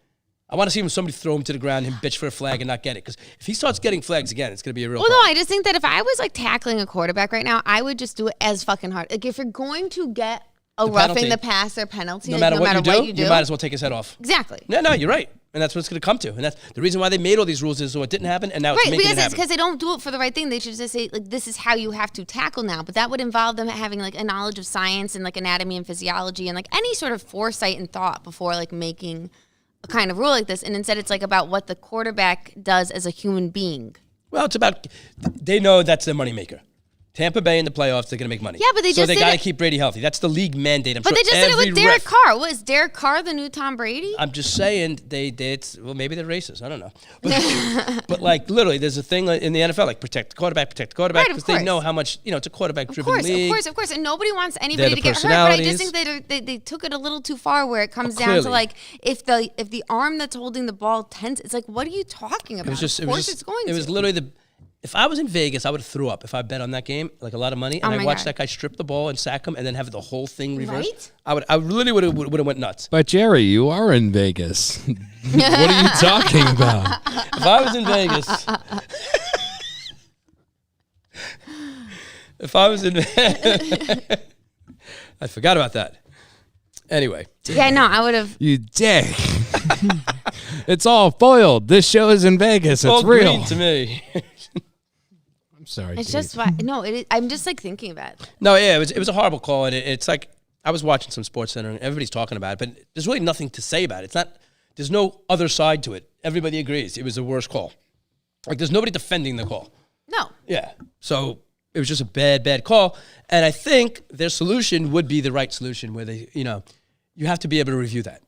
C: I want to see somebody throw him to the ground, him bitch for a flag and not get it. Because if he starts getting flags again, it's going to be a real
B: Well, no,
C: problem.
B: I just think that if I was like tackling a quarterback right now, I would just do it as fucking hard. Like if you're going to get a
C: The
B: roughing
C: penalty.
B: the passer penalty,
C: No
B: like,
C: matter
B: no
C: what
B: matter
C: you do, you might as well take his head off.
B: Exactly.
C: No, you're right. And that's what it's going to come to. And that's the reason why they made all these rules is so it didn't happen, and now it's
B: Right,
C: making
B: because
C: it
B: it's
C: happen.
B: because they don't do it for the right thing. They should just say like, "This is how you have to tackle now." But that would involve them having like a knowledge of science and like anatomy and physiology and like any sort of foresight and thought before like making a kind of rule like this. And instead, it's like about what the quarterback does as a human being.
C: Well, it's about they know that's their moneymaker. Tampa Bay in the playoffs, they're going to make money.
B: Yeah, but they
C: so
B: just
C: they
B: did
C: got to
B: it-
C: keep Brady healthy. That's the league mandate. I'm
B: But
C: sure
B: they just did it
C: every
B: with Derek
C: ref-
B: Carr. What is Derek Carr the new Tom Brady?
C: I'm just saying they did. Well, maybe they're racist. I don't know. But like literally, there's a thing in the NFL like protect the quarterback,
B: Right,
C: because
B: of
C: they
B: course.
C: know how much it's a quarterback-driven
B: Of
C: league.
B: course, and nobody wants anybody
C: the
B: to get hurt. But I just
C: personalities.
B: think they took it a little too far, where it comes down
C: clearly.
B: to like if the arm that's holding the ball tense, it's like what are you talking about?
C: It was just.
B: Of course, it's going.
C: It was
B: to.
C: literally the. If I was in Vegas, I would have threw up if I bet on that game, like a lot of money, and
B: Oh
C: I
B: my
C: watched
B: God.
C: that guy strip the ball and sack him, and then have the whole thing reversed.
B: Right?
C: I literally would have went nuts.
A: But Jerry, you are in Vegas. What are you talking about?
C: If I was in Vegas, I forgot about that. Anyway,
B: Yeah, no, I would have.
A: You dick. It's all foiled. This show is in Vegas. It's
C: all
A: real.
C: green to me.
A: I'm sorry.
B: It's
A: Kate.
B: just why. No, I'm just like thinking about it.
C: No, yeah, it was a horrible call, and it's like I was watching some Sports Center, and everybody's talking about it, but there's really nothing to say about it. It's not. There's no other side to it. Everybody agrees it was the worst call. Like there's nobody defending the call.
B: No.
C: Yeah. So it was just a bad call, and I think their solution would be the right solution, where they, you have to be able to review that.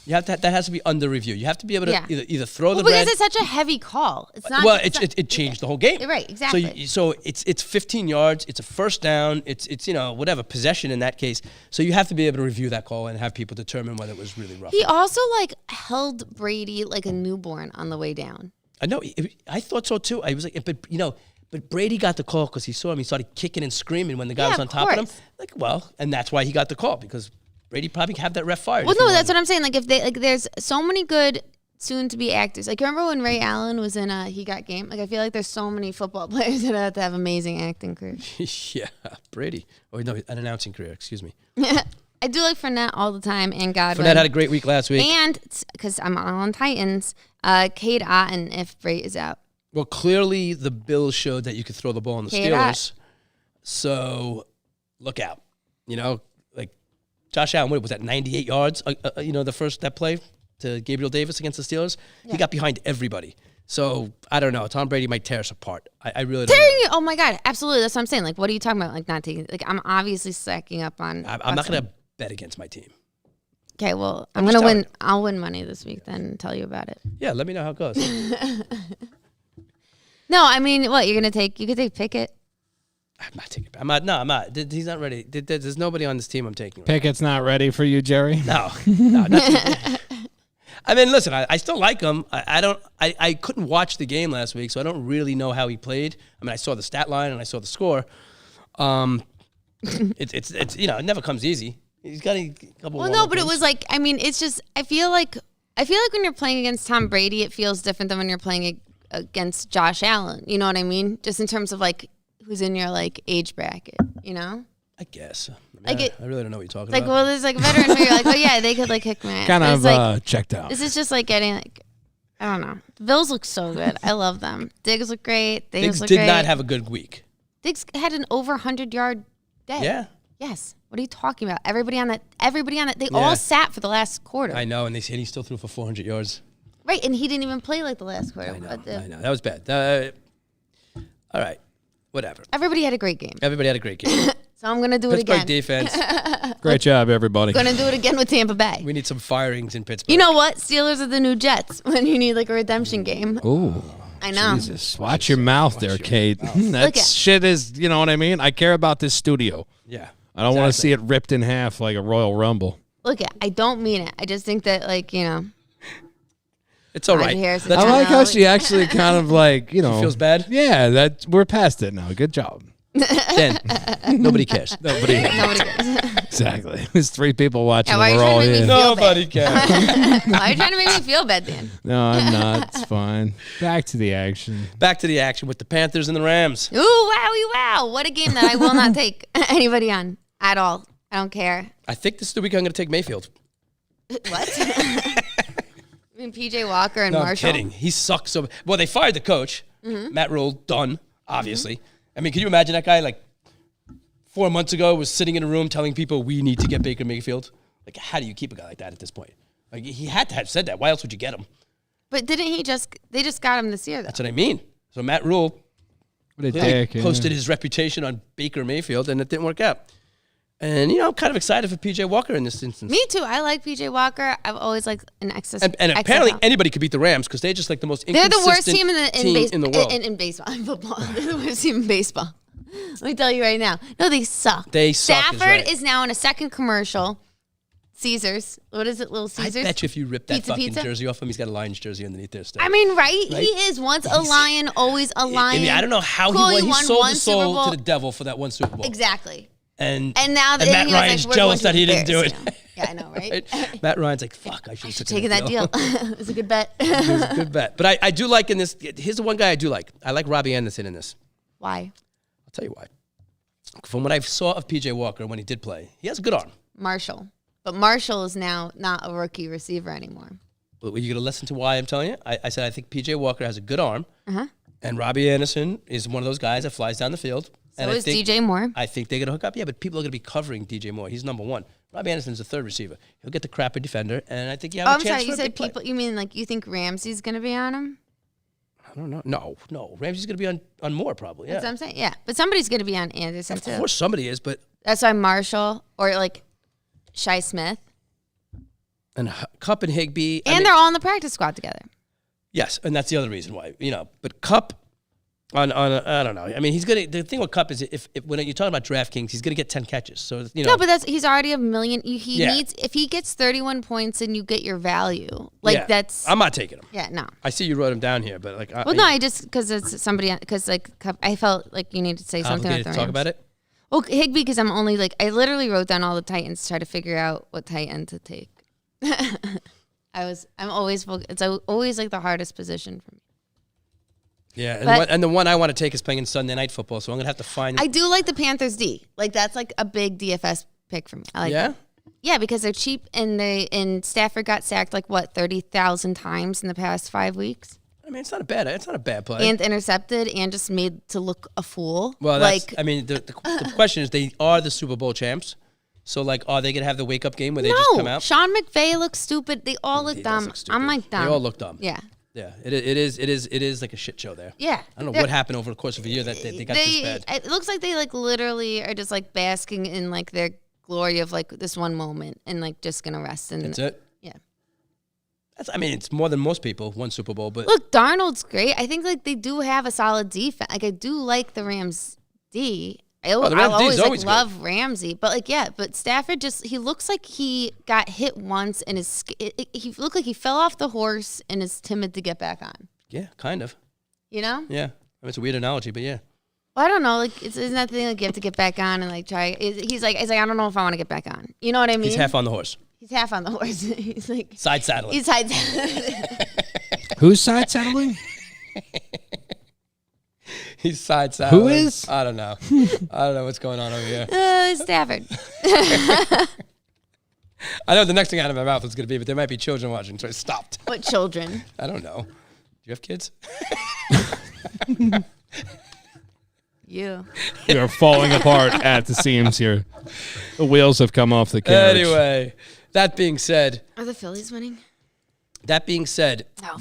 C: You have to. That has to be under review. You have to be able to
B: Yeah.
C: either throw the
B: Well,
C: red.
B: because it's such a heavy call. It's not.
C: Well,
B: it's not-
C: it changed the whole game.
B: Right, exactly.
C: So it's 15 yards. It's a first down. It's whatever possession in that case. So you have to be able to review that call and have people determine whether it was really rough.
B: He also like held Brady like a newborn on the way down.
C: I know. I thought so too. I was like, but Brady got the call because he saw him. He started kicking and screaming when the guy
B: Yeah,
C: was on
B: of
C: top of him.
B: course.
C: Like, well, and that's why he got the call, because Brady probably had that ref fired.
B: Well, no, that's what I'm saying. Like if they like, there's so many good soon-to-be actors. Like remember when Ray Allen was in He Got Game? Like I feel like there's so many football players that have to have amazing acting careers.
C: Yeah, Brady. Oh no, an announcing career. Excuse me.
B: I do like Fournette all the time, and Godwin.
C: Fournette had a great week last week.
B: And because I'm all on Titans, Cade Otton if Bray is out.
C: Well, clearly the Bills showed that you could throw the ball on the
B: Hey,
C: Steelers. So look out. Like Josh Allen, what was that, 98 yards? That play to Gabriel Davis against the Steelers? Yeah. He got behind everybody. So I don't know. Tom Brady might tear us apart. I really don't know.
B: Tearing you? Oh my God, absolutely. That's what I'm saying. Like, what are you talking about? Like, not taking. Like, I'm obviously stacking up on.
C: I'm not going to bet against my team.
B: Okay, well,
C: I'm
B: I'm
C: just
B: gonna
C: telling
B: win.
C: you.
B: I'll win money this week then and tell you about it.
C: Yeah, let me know how it goes.
B: No, I mean, what you're gonna take? You could take Pickett.
C: I'm not taking. I'm not. No, I'm not. He's not ready. There's nobody on this team I'm taking.
A: Pickett's not ready for you, Jerry.
C: No, not. I mean, listen. I still like him. I couldn't watch the game last week, so I don't really know how he played. I mean, I saw the stat line and I saw the score. It's it never comes easy. He's got a couple.
B: Well, no, but it was like, I mean, it's just I feel like when you're playing against Tom Brady, it feels different than when you're playing against Josh Allen. You know what I mean? Just in terms of like who's in your like age bracket. You know?
C: I guess.
B: Like
C: I really don't know what you're talking
B: like,
C: about.
B: well, there's like a veteran who you're like, oh yeah, they could like kick my ass.
A: Kind
B: But
A: of
B: it's like,
A: checked out.
B: this is just like getting like, I don't know. The Bills look so good. I love them. Diggs look great.
C: Diggs
B: look
C: did
B: great.
C: not have a good week.
B: Diggs had an over 100-yard day.
C: Yeah.
B: Yes. What are you talking about? Everybody on that. They all sat for the last quarter.
C: I know, and he still threw for 400 yards.
B: Right, and he didn't even play like the last quarter.
C: I know. That was bad. All right. Whatever.
B: Everybody had a great game.
C: Everybody had a great game.
B: So I'm going to do it
C: Pittsburgh
B: again.
C: defense.
A: Great job, everybody.
B: Going to do it again with Tampa Bay.
C: We need some firings in Pittsburgh.
B: You know what? Steelers are the new Jets when you need like a redemption game.
A: Ooh.
B: I know.
A: Jesus. Watch your mouth there, Kate. That
B: Look at-
A: shit is, you know what I mean? I care about this studio.
C: Yeah.
A: I don't want to see it ripped in half like a Royal Rumble.
B: Look, I don't mean it. I just think that, like, you know.
C: It's all right.
B: Harrison
C: That's
A: I like how
B: know.
A: she actually kind of like, you know.
C: feels bad?
A: Yeah, we're past it now. Good job.
C: then nobody cares.
A: Nobody.
B: Nobody cares.
A: Exactly. There's 3 people watching.
B: Yeah, why
A: and
B: are
A: we're
B: you
A: all
B: trying to make
A: here.
B: me feel
C: Nobody cares.
B: Why are you trying to make me feel bad, Dan?
A: No, I'm not. It's fine. Back to the action.
C: Back to the action with the Panthers and the Rams.
B: Ooh, wowie, wow. What a game that I will not take anybody on at all. I don't care.
C: I think this is the week I'm going to take Mayfield.
B: What? I mean, PJ Walker and
C: No,
B: Marshall.
C: I'm kidding. He sucks so. Well, they fired the coach, Matt Rule. Done. Obviously. I mean, can you imagine that guy? Like 4 months ago, was sitting in a room telling people we need to get Baker Mayfield. Like, how do you keep a guy like that at this point? Like, he had to have said that. Why else would you get him?
B: But didn't he they just got him this year, though.
C: That's what I mean. So Matt Rule
A: What a dick.
C: posted his reputation on Baker Mayfield, and it didn't work out. And, I'm kind of excited for PJ Walker in this instance.
B: Me too. I like PJ Walker. I've always liked an excess.
C: And apparently
B: XFL.
C: anybody could beat the Rams because they're just like the most
B: They're the worst
C: inconsistent
B: team
C: in the world.
B: in baseball, in football. They're the worst team in baseball. Let me tell you right now. No, they suck.
C: They suck is
B: Stafford
C: right.
B: is now in a second commercial. Caesars. What is it, Little
C: I
B: Caesars?
C: bet you if you rip that fucking
B: Pizza?
C: jersey off him, he's got a Lions jersey underneath there still.
B: I mean, right? He is once a lion, always a lion.
C: I mean, I don't know how
B: Cool,
C: he
B: won
C: sold
B: one
C: his
B: Super
C: soul
B: Bowl.
C: to the devil for that one Super Bowl.
B: Exactly.
C: And
B: now that
C: Matt
B: he was
C: Ryan's
B: like, we're
C: jealous
B: going
C: that he
B: to
C: didn't do
B: the
C: it.
B: Bears, Yeah, I know, right?
C: Matt Ryan's like, fuck, I should have
B: Taking that deal. It was a good bet.
C: It was a good bet. But I do like in this. Here's the one guy I do like. I like Robbie Anderson in this.
B: Why?
C: I'll tell you why. From what I saw of PJ Walker when he did play, he has a good arm.
B: Marshall. But Marshall is now not a rookie receiver anymore.
C: But you're going to listen to why I'm telling you? I said I think PJ Walker has a good arm.
B: Uh-huh.
C: And Robbie Anderson is one of those guys that flies down the field.
B: So
C: and
B: is DJ Moore.
C: I think they're going to hook up. Yeah, but people are going to be covering DJ Moore. He's number one. Robbie Anderson's the third receiver. He'll get the crappy defender, and I think you have
B: Oh,
C: a
B: I'm
C: chance
B: sorry.
C: for
B: You
C: a
B: said
C: big play.
B: people. You mean like you think Ramsey's going to be on him?
C: I don't know. No. Ramsey's going to be on Moore probably. Yeah.
B: That's what I'm saying. Yeah, but somebody's going to be on Anderson
C: Of
B: too.
C: course somebody is, but
B: That's why Marshall or like Shai Smith,
C: and Cup and Higbee.
B: and they're all on the practice squad together.
C: Yes, and that's the other reason why. But Cup on I don't know. I mean, he's gonna. The thing with Cup is if when you're talking about DraftKings, he's gonna get 10 catches. So
B: No, but he's already a million. He
C: Yeah.
B: needs if he gets 31 points and you get your value. Like
C: yeah,
B: that's
C: I'm not taking him.
B: yeah no.
C: I see you wrote him down here, but like.
B: Well, no, I just because it's somebody because like I felt like you need to say something
C: obligated
B: with the
C: to talk
B: Rams.
C: about it.
B: Well, Higbee because I'm only like I literally wrote down all the Titans to try to figure out what Titan to take. I'm always it's always like the hardest position for me.
C: Yeah, and the one I want to take is playing in Sunday Night Football, so I'm gonna have to find.
B: I do like the Panthers D. Like that's like a big DFS pick for me. I like
C: Yeah?
B: that. Yeah, because they're cheap and Stafford got sacked like what 30,000 times in the past 5 weeks,
C: I mean, it's not a bad play.
B: and intercepted and just made to look a fool.
C: Well,
B: like
C: I mean, the question is, they are the Super Bowl champs, so like, are they gonna have the wake up game where they
B: no,
C: just come out?
B: Sean McVay looks stupid. They all look
C: He does
B: dumb.
C: look stupid.
B: I'm like dumb.
C: They all look dumb.
B: Yeah.
C: Yeah, it is like a shit show there.
B: Yeah.
C: I don't know what happened over the course of a year that they got this bad.
B: It looks like they like literally are just like basking in like their glory of like this one moment and like just gonna rest. And
C: That's it.
B: Yeah.
C: It's more than most people. One Super Bowl, but
B: Look, Darnold's great. I think like they do have a solid defense. Like I do like the Rams D. I
C: the Rams D is
B: always like
C: always
B: love Ramsey, but like but Stafford he looks like he got hit once and he looked like he fell off the horse and is timid to get back on.
C: yeah, kind of.
B: You know?
C: Yeah, I mean, it's a weird analogy, but yeah.
B: Well, I don't know. Like isn't that the thing? Like you have to get back on and like try. He's like I don't know if I want to get back on. You know what I mean?
C: He's half on the horse.
B: He's half on the horse. He's like
C: Side saddling.
B: he's side saddling.
A: Who's side saddling?
C: He's side saddling.
A: Who is?
C: I don't know. I don't know what's going on over here.
B: Stafford.
C: I know the next thing out of my mouth is going to be, but there might be children watching, so I stopped.
B: What children?
C: I don't know. Do you have kids?
B: You.
A: We are falling apart at the seams here. The wheels have come off the carriage.
C: Anyway, that being said.
B: Are the Phillies winning?
C: That being said.
B: No.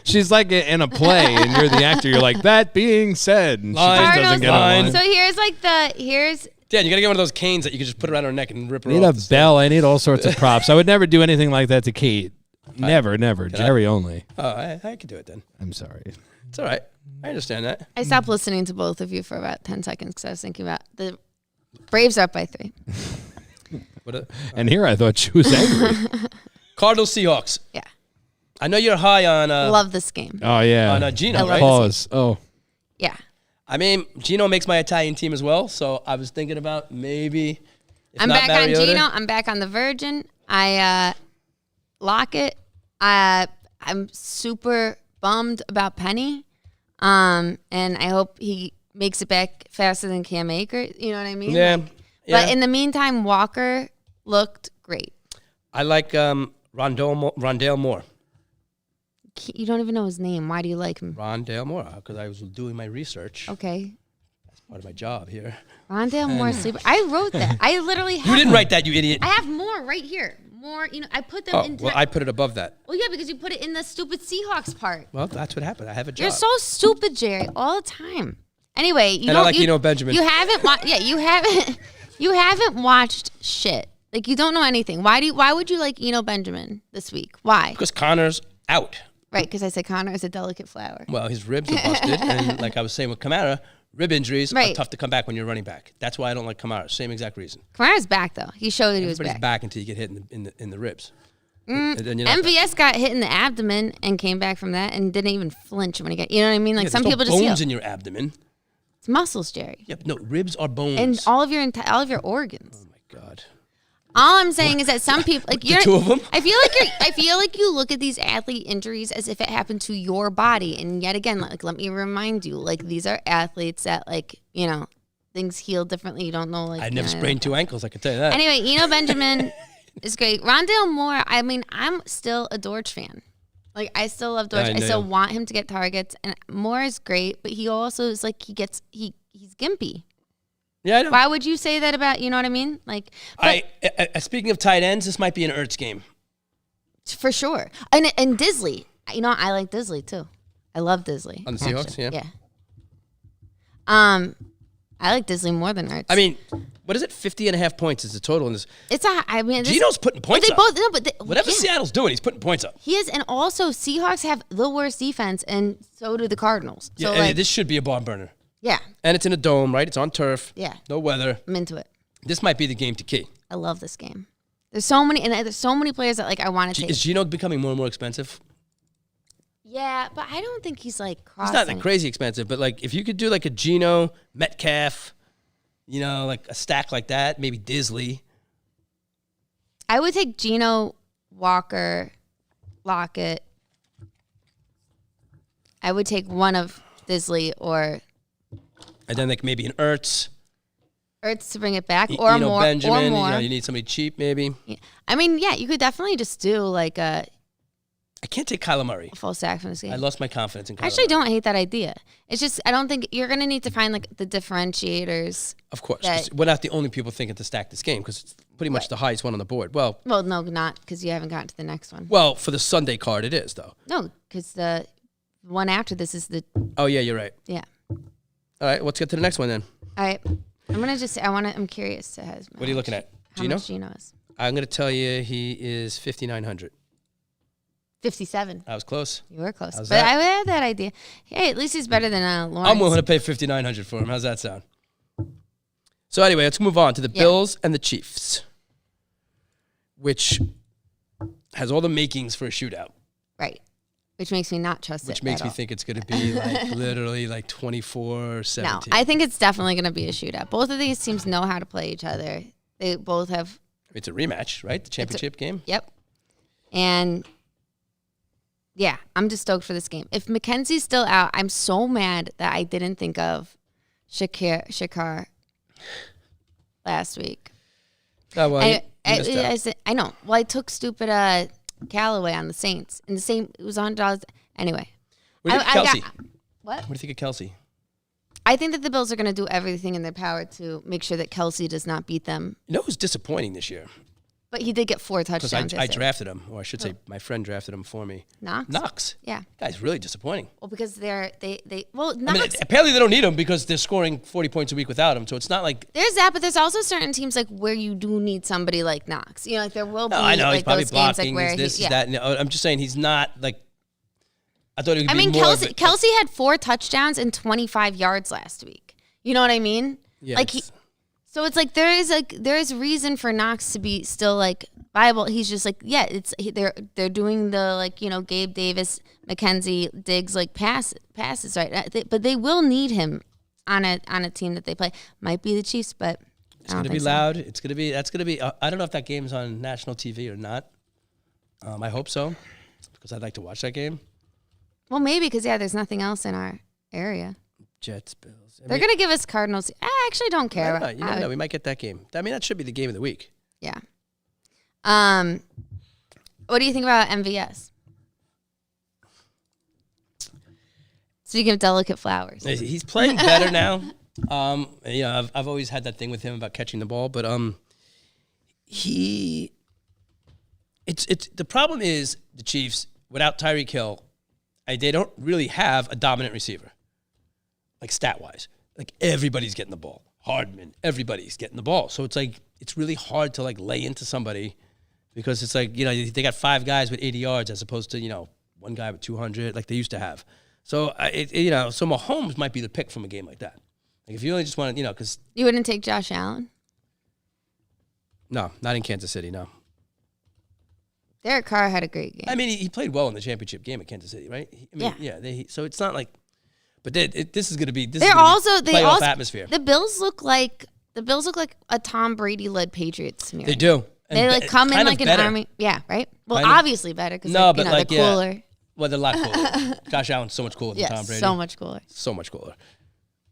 A: She's like in a play, and you're the actor. You're like, that being said. And she just doesn't get a line.
B: So here's
C: Dan, you got to get one of those canes that you can just put around her neck and rip her
A: I need
C: off.
A: a bell. I need all sorts of props. I would never do anything like that to Kate. Never. Jerry only.
C: Oh, I could do it then.
A: I'm sorry.
C: It's all right. I understand that.
B: I stopped listening to both of you for about 10 seconds because I was thinking about the Braves are up by 3.
A: And here I thought she was angry.
C: Cardinals Seahawks.
B: Yeah.
C: I know you're high on.
B: Love this game.
A: Oh, yeah.
C: On Gino, right?
A: Pause. Oh.
B: Yeah.
C: I mean, Gino makes my Italian team as well, so I was thinking about maybe.
B: I'm back on Gino. I'm back on the Virgin. I lock it. I'm super bummed about Penny. And I hope he makes it back faster than Cam Akers. You know what I mean?
C: Yeah.
B: But in the meantime, Walker looked great.
C: I like Rondale Moore.
B: You don't even know his name. Why do you like him?
C: Rondale Moore, because I was doing my research.
B: Okay.
C: That's part of my job here.
B: Rondale Moore sleeper. I wrote that. I literally have
C: You didn't write that, you idiot.
B: I have more right here. More, I put them in.
C: Well, I put it above that.
B: Well, yeah, because you put it in the stupid Seahawks part.
C: Well, that's what happened. I have a job.
B: You're so stupid, Jerry, all the time. Anyway,
C: I like Benjamin.
B: You haven't you haven't watched shit. Like you don't know anything. Why would you like Benjamin this week? Why?
C: Because Connor's out.
B: Right, because I said Connor is a delicate flower.
C: Well, his ribs are busted, and like I was saying with Kamara, rib injuries are tough to come back when you're running back. That's why I don't like Kamara. Same exact reason.
B: Kamara's back though. He showed that he was
C: Everybody's
B: back.
C: back until you get hit in the ribs.
B: MVS got hit in the abdomen and came back from that and didn't even flinch when he got. You know what I mean? Like some people just
C: bones in your abdomen.
B: It's muscles, Jerry.
C: Yeah, no, ribs are bones.
B: And all of your organs.
C: Oh my God.
B: All I'm saying is that some people like
C: The two of them?
B: I feel like you look at these athlete injuries as if it happened to your body, and yet again, like let me remind you, like these are athletes that things heal differently. You don't know like
C: I never sprained 2 ankles. I can tell you that.
B: Anyway, Benjamin is great. Rondale Moore. I mean, I'm still a Dortch fan. Like I still love Dortch. I still want him to get targets, and Moore is great, but he also is like he's gimpy.
C: Yeah, I know.
B: Why would you say that about, you know what I mean? Like,
C: speaking of tight ends, this might be an Ertz game.
B: For sure. And Disley. I like Disley too. I love Disley.
C: On the Seahawks, yeah.
B: Yeah. I like Disley more than Ertz.
C: I mean, what is it? 50.5 points is the total in this.
B: Gino's
C: putting points up. Whatever
B: yeah.
C: Seattle's doing, he's putting points up.
B: He is, and also Seahawks have the worst defense, and so do the Cardinals. So
C: yeah, this should be a barn burner.
B: Yeah.
C: And it's in a dome, right? It's on turf.
B: Yeah.
C: No weather.
B: I'm into it.
C: This might be the game to key.
B: I love this game. There's so many players that I want to take.
C: Is Gino becoming more and more expensive?
B: Yeah, but I don't think he's like
C: crossing. He's not that crazy expensive, but like if you could do like a Gino, Metcalf, like a stack like that, maybe Disley.
B: I would take Gino, Walker, Lockett. I would take one of Disley or.
C: And then like maybe an Ertz.
B: Ertz to bring it back, or more.
C: Benjamin,
B: or more.
C: You need somebody cheap, maybe.
B: Yeah. I mean, yeah, you could definitely just do like a.
C: I can't take Kyler Murray.
B: Full sack from this game.
C: I lost my confidence in Kyler.
B: Actually, don't hate that idea. It's just I don't think you're gonna need to find like the differentiators.
C: Of course, we're not the only people thinking to stack this game because it's pretty much the highest one on the board. Well,
B: no, not because you haven't gotten to the next one.
C: Well, for the Sunday card, it is though.
B: No, because the one after this is the.
C: Oh yeah, you're right.
B: Yeah.
C: All right, let's get to the next one then.
B: All right. I'm gonna just. I'm curious.
C: What are you looking at?
B: How much Gino is?
C: I'm gonna tell you he is 5,900.
B: 57.
C: I was close.
B: You were close,
C: How's
B: but
C: that?
B: I had that idea. Hey, at least he's better than Lawrence.
C: I'm willing to pay 5,900 for him. How's that sound? So anyway, let's move on to the Bills and the Chiefs, which has all the makings for a shootout.
B: Right. Which makes me not trust it.
C: Which makes me think it's going to be like literally like 24-17.
B: No, I think it's definitely going to be a shootout. Both of these teams know how to play each other. They both have.
C: It's a rematch, right? The championship game?
B: Yep. And yeah, I'm just stoked for this game. If McKenzie's still out, I'm so mad that I didn't think of Shakar last week.
C: Oh, well, you missed out.
B: I know. Well, I took stupid Callaway on the Saints. And the same, it was $100. Anyway.
C: What do you think of Kelsey?
B: What?
C: What do you think of Kelsey?
B: I think that the Bills are going to do everything in their power to make sure that Kelsey does not beat them.
C: You know who's disappointing this year?
B: But he did get 4 touchdowns.
C: Because I drafted him, or I should say my friend drafted him for me.
B: Knox? Yeah.
C: Guy's really disappointing.
B: Well, because Knox.
C: I mean, apparently they don't need him because they're scoring 40 points a week without him, so it's not like...
B: There's that, but there's also certain teams like where you do need somebody like Knox. You know, like there will be
C: I know,
B: like
C: he's probably
B: those games
C: blocking,
B: like where
C: this,
B: yeah.
C: that. No, I'm just saying he's not like... I thought he would be more
B: Kelsey had 4 touchdowns and 25 yards last week. You know what I mean?
C: Yes.
B: Like so it's like there is reason for Knox to be still like viable. He's just like they're doing the like Gabe Davis, McKenzie, Diggs like passes right, but they will need him on a team that they play. Might be the Chiefs, but
C: it's going to be loud. It's going to be that's going to be. I don't know if that game's on national TV or not. I hope so because I'd like to watch that game.
B: Well, maybe because there's nothing else in our area.
C: Jets, Bills.
B: They're going to give us Cardinals. I actually don't care.
C: You never know. We might get that game. I mean, that should be the game of the week.
B: Yeah. What do you think about MVS? Speaking of delicate flowers.
C: He's playing better now. I've always had that thing with him about catching the ball, but the problem is the Chiefs without Tyreek Hill, they don't really have a dominant receiver. Like stat-wise. Like everybody's getting the ball. Hardman, everybody's getting the ball. So it's like it's really hard to like lay into somebody because it's like, they got 5 guys with 80 yards as opposed to, 1 guy with 200 like they used to have. So so Mahomes might be the pick from a game like that. Like if you really just want to, because
B: you wouldn't take Josh Allen?
C: No, not in Kansas City, no.
B: Derek Carr had a great game.
C: I mean, he played well in the championship game at Kansas City, right? So it's not like, but this is going to be playoff atmosphere.
B: The Bills look like a Tom Brady led Patriots. Mirror.
C: They do.
B: They come in like an
C: better.
B: army. Yeah, right. Well,
C: Kind of.
B: obviously better because they're cooler.
C: Yeah. Well, they're a lot cooler. Josh Allen's so much cooler than Tom Brady.
B: So much cooler.
C: So much cooler.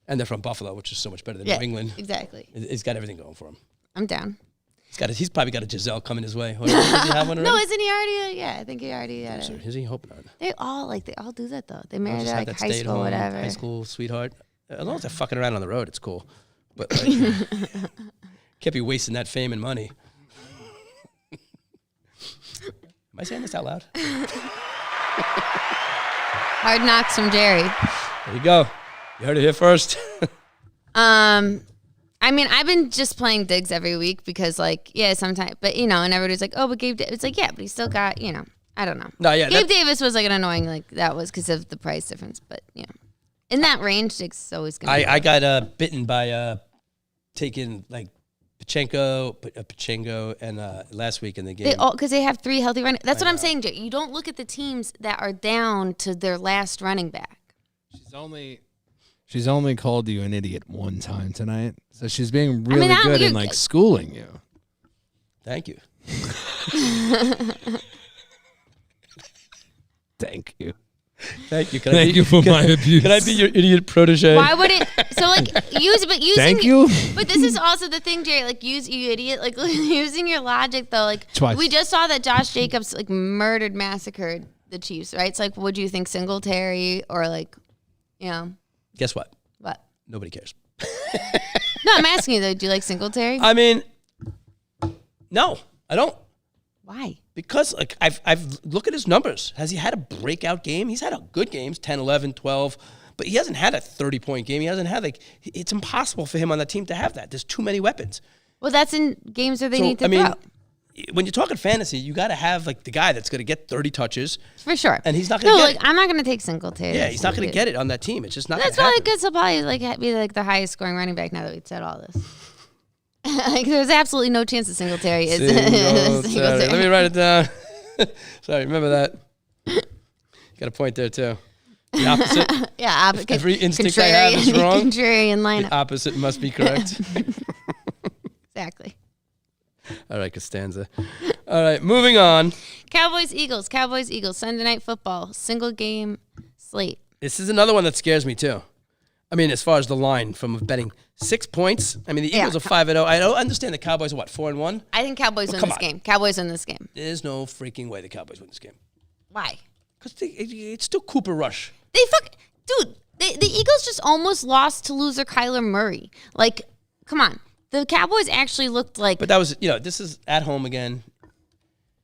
C: And they're from Buffalo, which is so much better than New England.
B: Exactly.
C: He's got everything going for him.
B: I'm down.
C: He's probably got a Giselle coming his way. Does he have one already?
B: No, isn't he already? Yeah, I think he already had it.
C: Is he? Hope not.
B: They all do that though. They marry
C: Just
B: their
C: have
B: high school, whatever.
C: High school sweetheart. As long as they're fucking around on the road, it's cool. But can't be wasting that fame and money. Am I saying this out loud?
B: Hard knocks from Jerry.
C: There you go. You heard it here first.
B: I mean, I've been just playing Diggs every week because, sometimes, but and everybody's like, oh, but Gabe, it's like, yeah, but he still got, I don't know.
C: No, yeah.
B: Gabe Davis was like an annoying, that was because of the price difference, but in that range, Diggs is always going to be.
C: I got bitten by taking Pachenko and last week in the game.
B: Because they have 3 healthy running. That's what I'm saying, Jay. You don't look at the teams that are down to their last running back.
A: She's only called you an idiot one time tonight, so she's being really good in schooling you.
C: Thank you.
A: Thank you.
C: Thank you.
A: Thank you for my abuse.
C: Can I be your idiot protege?
B: Why would it? So using.
A: Thank you.
B: But this is also the thing, Jerry. Use you idiot. Using your logic though.
A: Twice.
B: We just saw that Josh Jacobs massacred the Chiefs, right? It's would you think Singletary or
C: Guess what?
B: What?
C: Nobody cares.
B: No, I'm asking you though. Do you like Singletary?
C: I mean, no, I don't.
B: Why?
C: Because I've look at his numbers. Has he had a breakout game? He's had a good games, 10, 11, 12. But he hasn't had a 30-point game. He hasn't had it's impossible for him on that team to have that. There's too many weapons.
B: Well, that's in games where they need to throw.
C: When you're talking fantasy, you got to have the guy that's going to get 30 touches
B: for sure.
C: And he's not going to get it.
B: I'm not going to take Singletary.
C: Yeah, he's not going to get it on that team. It's just not.
B: That's why I guess he'll probably be the highest scoring running back now that we've said all this. There's absolutely no chance that Singletary is. Singletary.
C: Let me write it down. Sorry, remember that. You got a point there too. The opposite.
B: Yeah,
C: every instinct I have is wrong.
B: Contrarian lineup.
C: The opposite must be correct.
B: Exactly.
C: All right, Costanza. All right, moving on.
B: Cowboys, Eagles, Sunday Night Football, single game slate.
C: This is another one that scares me too. I mean, as far as the line from betting 6 points. I mean, the Eagles are 5-0. I don't understand the Cowboys are 4-1.
B: I think Cowboys win this game. Cowboys win this game.
C: There's no freaking way the Cowboys win this game.
B: Why?
C: Because it's still Cooper Rush.
B: Dude. The Eagles just almost lost to loser Kyler Murray. Come on. The Cowboys actually looked like...
C: But that was, this is at home again.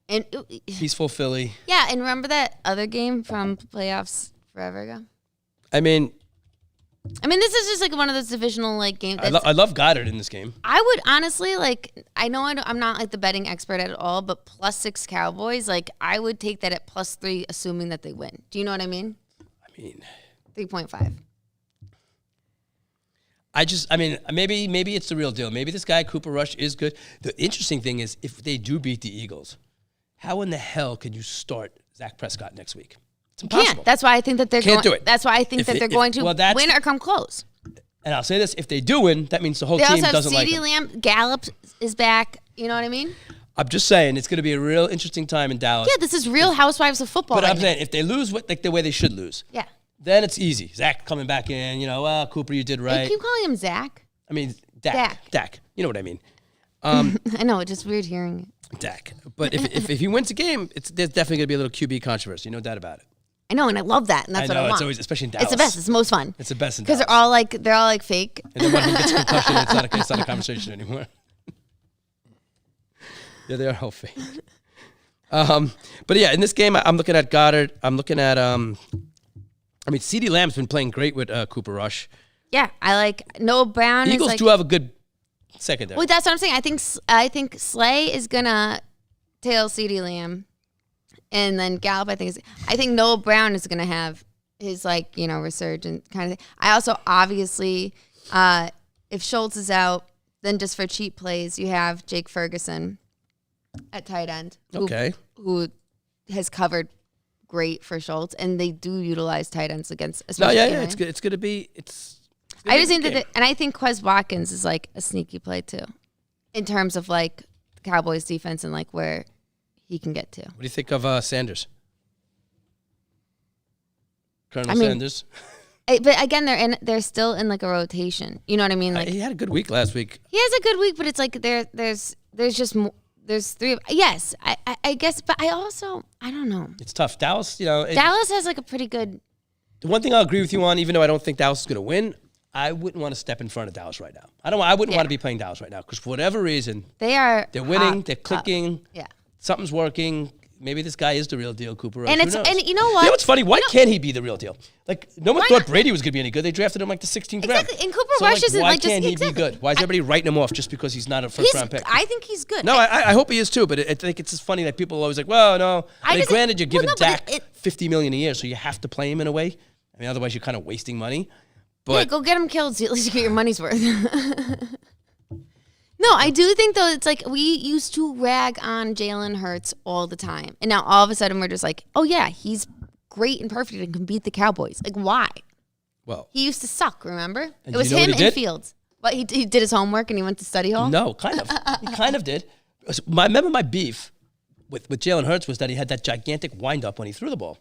B: And
C: peaceful Philly.
B: Yeah, and remember that other game from playoffs forever ago?
C: I mean,
B: this is just one of those divisional games.
C: I love Goddard in this game.
B: I would honestly I know I'm not the betting expert at all, but +6 Cowboys, I would take that at +3, assuming that they win. Do you know what I mean? 3.5.
C: Maybe it's the real deal. Maybe this guy Cooper Rush is good. The interesting thing is, if they do beat the Eagles, how in the hell can you start Dak Prescott next week? It's impossible.
B: Can't. That's why I think that they're
C: Can't do it.
B: That's why I think they're going to win or come close.
C: And I'll say this: if they do win, that means the whole
B: they
C: team
B: also
C: doesn't
B: have
C: like
B: CeeDee Lamb. Gallup is back. You know what I mean?
C: I'm just saying it's going to be a real interesting time in Dallas.
B: Yeah, this is Real Housewives of football.
C: But I'm saying if they lose the way they should lose,
B: yeah,
C: then it's easy. Zach coming back in. Cooper, you did right.
B: You keep calling him Zach.
C: I mean, Dak. You know what I mean?
B: I know, it's just weird hearing it.
C: Dak. But if he wins a game, there's definitely going to be a little QB controversy. No doubt about it.
B: I know, and I love that, and that's what I want.
C: It's always, especially in Dallas.
B: It's the best. It's the most fun.
C: It's the best in Dallas.
B: Because they're all fake.
C: And then when he gets a concussion, it's not a conversation anymore. Yeah, they are all fake. But yeah, in this game, I'm looking at Goddard. I'm looking at CeeDee Lamb's been playing great with Cooper Rush.
B: Yeah, I like Noah Brown.
C: The Eagles do have a good secondary.
B: Well, that's what I'm saying. I think Slay is gonna tail CeeDee Lamb, and then Gallup. I think Noah Brown is gonna have his resurgent kind of thing. I also obviously, if Schultz is out, then just for cheap plays, you have Jake Ferguson at tight end. Who has covered great for Schultz, and they do utilize tight ends against.
C: It's good. It's going to be.
B: I just think and I think Quez Watkins is a sneaky play too, in terms of the Cowboys defense and where he can get to.
C: What do you think of Sanders? Colonel Sanders.
B: But again, they're still in a rotation. You know what I mean?
C: He had a good week last week.
B: He has a good week, but it's there's just more. There's three of yes, I guess, but I don't know.
C: It's tough. Dallas,
B: Dallas has a pretty good.
C: The one thing I'll agree with you on, even though I don't think Dallas is going to win, I wouldn't want to step in front of Dallas right now. I wouldn't want to be playing Dallas right now because for whatever reason they're winning, they're clicking, something's working. Maybe this guy is the real deal, Cooper Rush.
B: And you know what?
C: You know what's funny? Why can't he be the real deal? No one thought Brady was going to be any good. They drafted him the 16th round.
B: Exactly. And Cooper Rush isn't
C: why can't he be good? Why is everybody writing him off just because he's not a first-round pick?
B: I think he's good.
C: No, I hope he is too, but I think it's just funny that people are always well, no. Granted, you're giving Dak $50 million a year, so you have to play him in a way. I mean, otherwise you're kind of wasting money. But
B: go get him killed so at least you get your money's worth. No, I do think, though, it's we used to rag on Jalen Hurts all the time. And now all of a sudden we're just oh, yeah, he's great and perfect and can beat the Cowboys. Why?
C: Well,
B: he used to suck, remember? It was him and Fields. But he did his homework and he went to study hall?
C: No, kind of. He kind of did. Remember my beef with Jalen Hurts was that he had that gigantic wind-up when he threw the ball.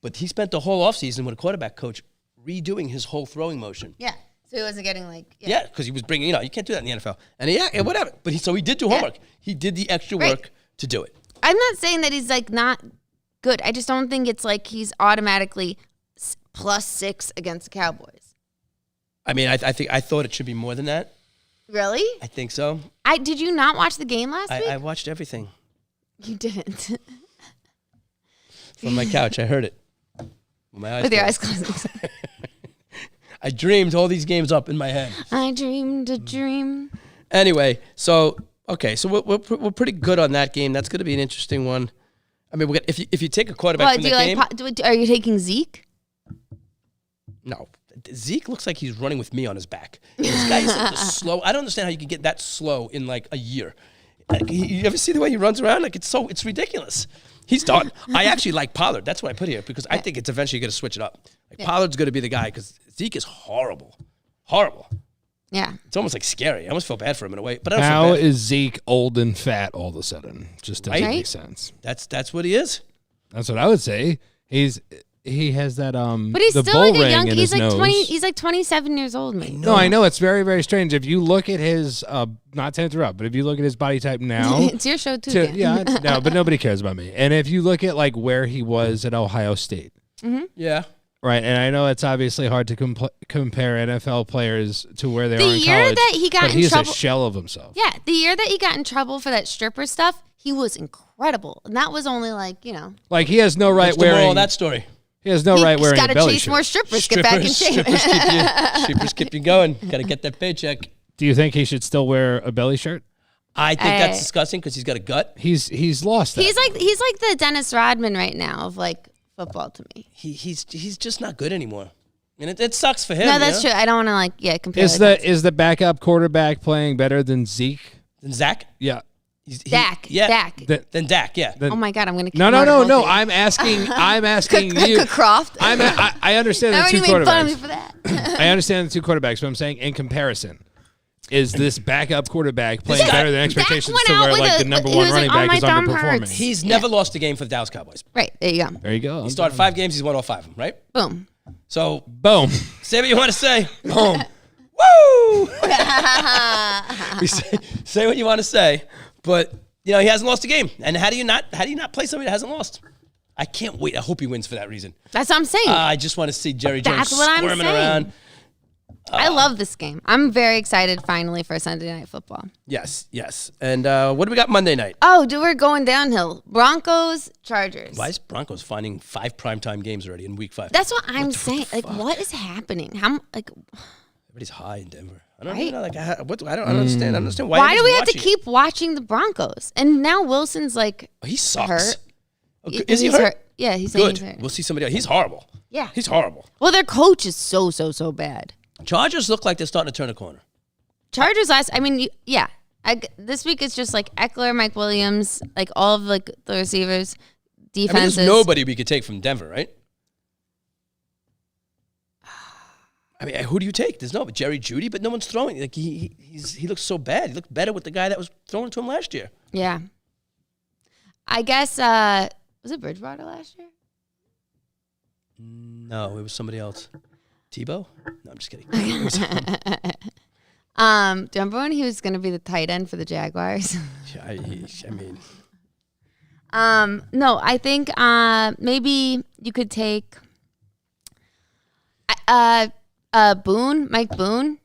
C: But he spent the whole offseason with a quarterback coach redoing his whole throwing motion.
B: Yeah. So he wasn't getting
C: Yeah, because he was bringing, you can't do that in the NFL. And whatever. But so he did do homework. Yeah. He did the extra work to do it.
B: I'm not saying that he's not good. I just don't think it's he's automatically +6 against the Cowboys.
C: I mean, I thought it should be more than that.
B: Really?
C: I think so.
B: Did you not watch the game last week?
C: I watched everything.
B: You didn't.
C: From my couch, I heard it.
B: With your eyes closed.
C: I dreamed all these games up in my head.
B: I dreamed a dream.
C: Anyway, so we're pretty good on that game. That's going to be an interesting one. I mean, if you take a quarterback from the game,
B: are you taking Zeke?
C: No, Zeke looks like he's running with me on his back. This guy is such a slow. I don't understand how you can get that slow in like a year. Like, you ever see the way he runs around? Like it's ridiculous. He's done. I actually like Pollard. That's what I put here because I think it's eventually going to switch it up. Like Pollard's going to be the guy because Zeke is horrible.
B: Yeah.
C: It's almost like scary. I almost feel bad for him in a way. But I don't
A: How
C: feel bad.
A: is Zeke old and fat all of a sudden? Just doesn't
B: Right?
A: make sense.
C: That's what he is.
A: That's what I would say. He has that
B: But he's
A: the
B: still
A: bull
B: like a
A: ring
B: young.
A: in
B: He's
A: his
B: like
A: nose.
B: 20. He's like 27 years old. Man.
A: No, I know it's very, very strange. If you look at his, not to interrupt, but if you look at his body type now,
B: It's your show too. Dan.
A: yeah, no, but nobody cares about me. And if you look at like where he was at Ohio State,
C: Yeah.
A: right, and I know it's obviously hard to compare NFL players to where they
B: The
A: are in
B: year
A: college,
B: that he got
A: but
B: in
A: he's
B: trouble-
A: a shell of himself.
B: Yeah, the year that he got in trouble for that stripper stuff, he was incredible, and that was only like
A: Like he has no right
C: What's the moral
A: wearing
C: of that story?
A: He has no right
B: he's
A: wearing
B: got
A: a
B: to
A: belly
B: chase
A: shirt.
B: more strippers. Get back in shape.
C: Strippers keep you going. Got to get that paycheck.
A: Do you think he should still wear a belly shirt?
C: I think that's disgusting because he's got a gut.
A: He's lost that.
B: He's like the Dennis Rodman right now of like football to me.
C: He's just not good anymore, and it sucks for him.
B: No, that's true. I don't want to compare.
A: Is the backup quarterback playing better than Zeke?
C: Then Zach.
A: Yeah.
B: Dak.
C: Yeah.
B: Dak.
C: Then Dak. Yeah.
B: Oh my God, I'm gonna.
A: No. I'm asking you.
B: Croft.
A: I understand the
B: already
A: two
B: made fun of me
A: quarterbacks.
B: for that.
A: I understand the two quarterbacks, but I'm saying in comparison, is this backup quarterback playing better than expectations
B: went
A: to
B: out
A: where
B: with
A: like
B: a-
A: the number
B: he
A: one
B: was
A: running
B: like, "Oh,
A: back
B: my
A: is
B: thumb
A: underperforming?
B: hurts."
C: He's never lost a game for the Dallas Cowboys.
B: Right there you go.
A: There you go.
C: He started 5 games. He's won all 5 of them. Right.
B: Boom.
C: So
A: Boom.
C: say what you want to say. Boom. Woo. Say what you want to say, but he hasn't lost a game. And how do you not play somebody that hasn't lost? I can't wait. I hope he wins for that reason.
B: That's what I'm saying.
C: I just want to see Jerry Jones
B: That's what I'm
C: squirming
B: saying.
C: around.
B: I love this game. I'm very excited finally for Sunday Night Football.
C: Yes. And what do we got Monday night?
B: Oh, we're going downhill. Broncos, Chargers.
C: Why is Broncos finding 5 primetime games already in week 5?
B: That's what I'm saying. Like, what is happening?
C: Everybody's high in Denver. I don't
B: Right?
C: know. Like, I don't understand. I don't understand why.
B: Why do we have to
C: watching it.
B: keep watching the Broncos? And now Wilson's like
C: He sucks.
B: hurt.
C: Oh, is he
B: He's
C: hurt?
B: Yeah, he's saying
C: Good.
B: he's hurt.
C: We'll see somebody else. He's horrible.
B: Yeah.
C: He's horrible.
B: Well, their coach is so bad.
C: Chargers look like they're starting to turn a corner.
B: Chargers this week it's just like Eckler, Mike Williams, like all of like the receivers, defenses.
C: There's nobody we could take from Denver, right? I mean, who do you take? There's nobody. Jerry Jeudy, but no one's throwing. Like he looks so bad. He looked better with the guy that was throwing to him last year.
B: Yeah. I guess was it Bridgewater last year?
C: No, it was somebody else. Tebow? No, I'm just kidding.
B: Do you remember when he was going to be the tight end for the Jaguars?
C: I mean,
B: No, I think maybe you could take Boone, Mike Boone.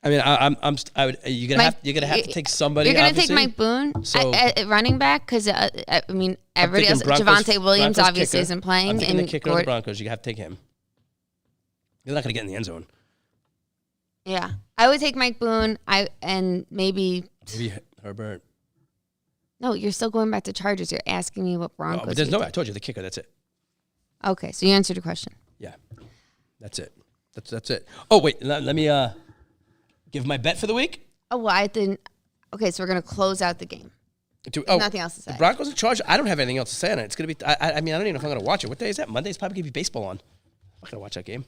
C: I mean, you're gonna have to take somebody.
B: You're gonna
C: obviously.
B: take Mike Boone,
C: So-
B: running back, because I mean everybody else.
C: thinking Broncos-
B: Javonte Williams
C: Broncos
B: obviously
C: kicker.
B: isn't playing,
C: I'm taking the
B: and
C: kicker of the Broncos. You have to take him. You're not gonna get in the end zone.
B: yeah, I would take Mike Boone. And maybe
C: Herbert.
B: no, you're still going back to Chargers. You're asking me what Broncos.
C: Oh, but there's
B: you
C: no.
B: take.
C: I told you the kicker. That's it.
B: Okay, so you answered the question.
C: Yeah, that's it. That's it. Oh wait, let me give my bet for the week.
B: Oh, well, I didn't. Okay, so we're gonna close out the game. Nothing else to say.
C: The Broncos and Chargers. I don't have anything else to say on it. It's gonna be. I mean, I don't even know if I'm gonna watch it. What day is that? Monday's probably gonna be baseball on. I'm not gonna watch that game.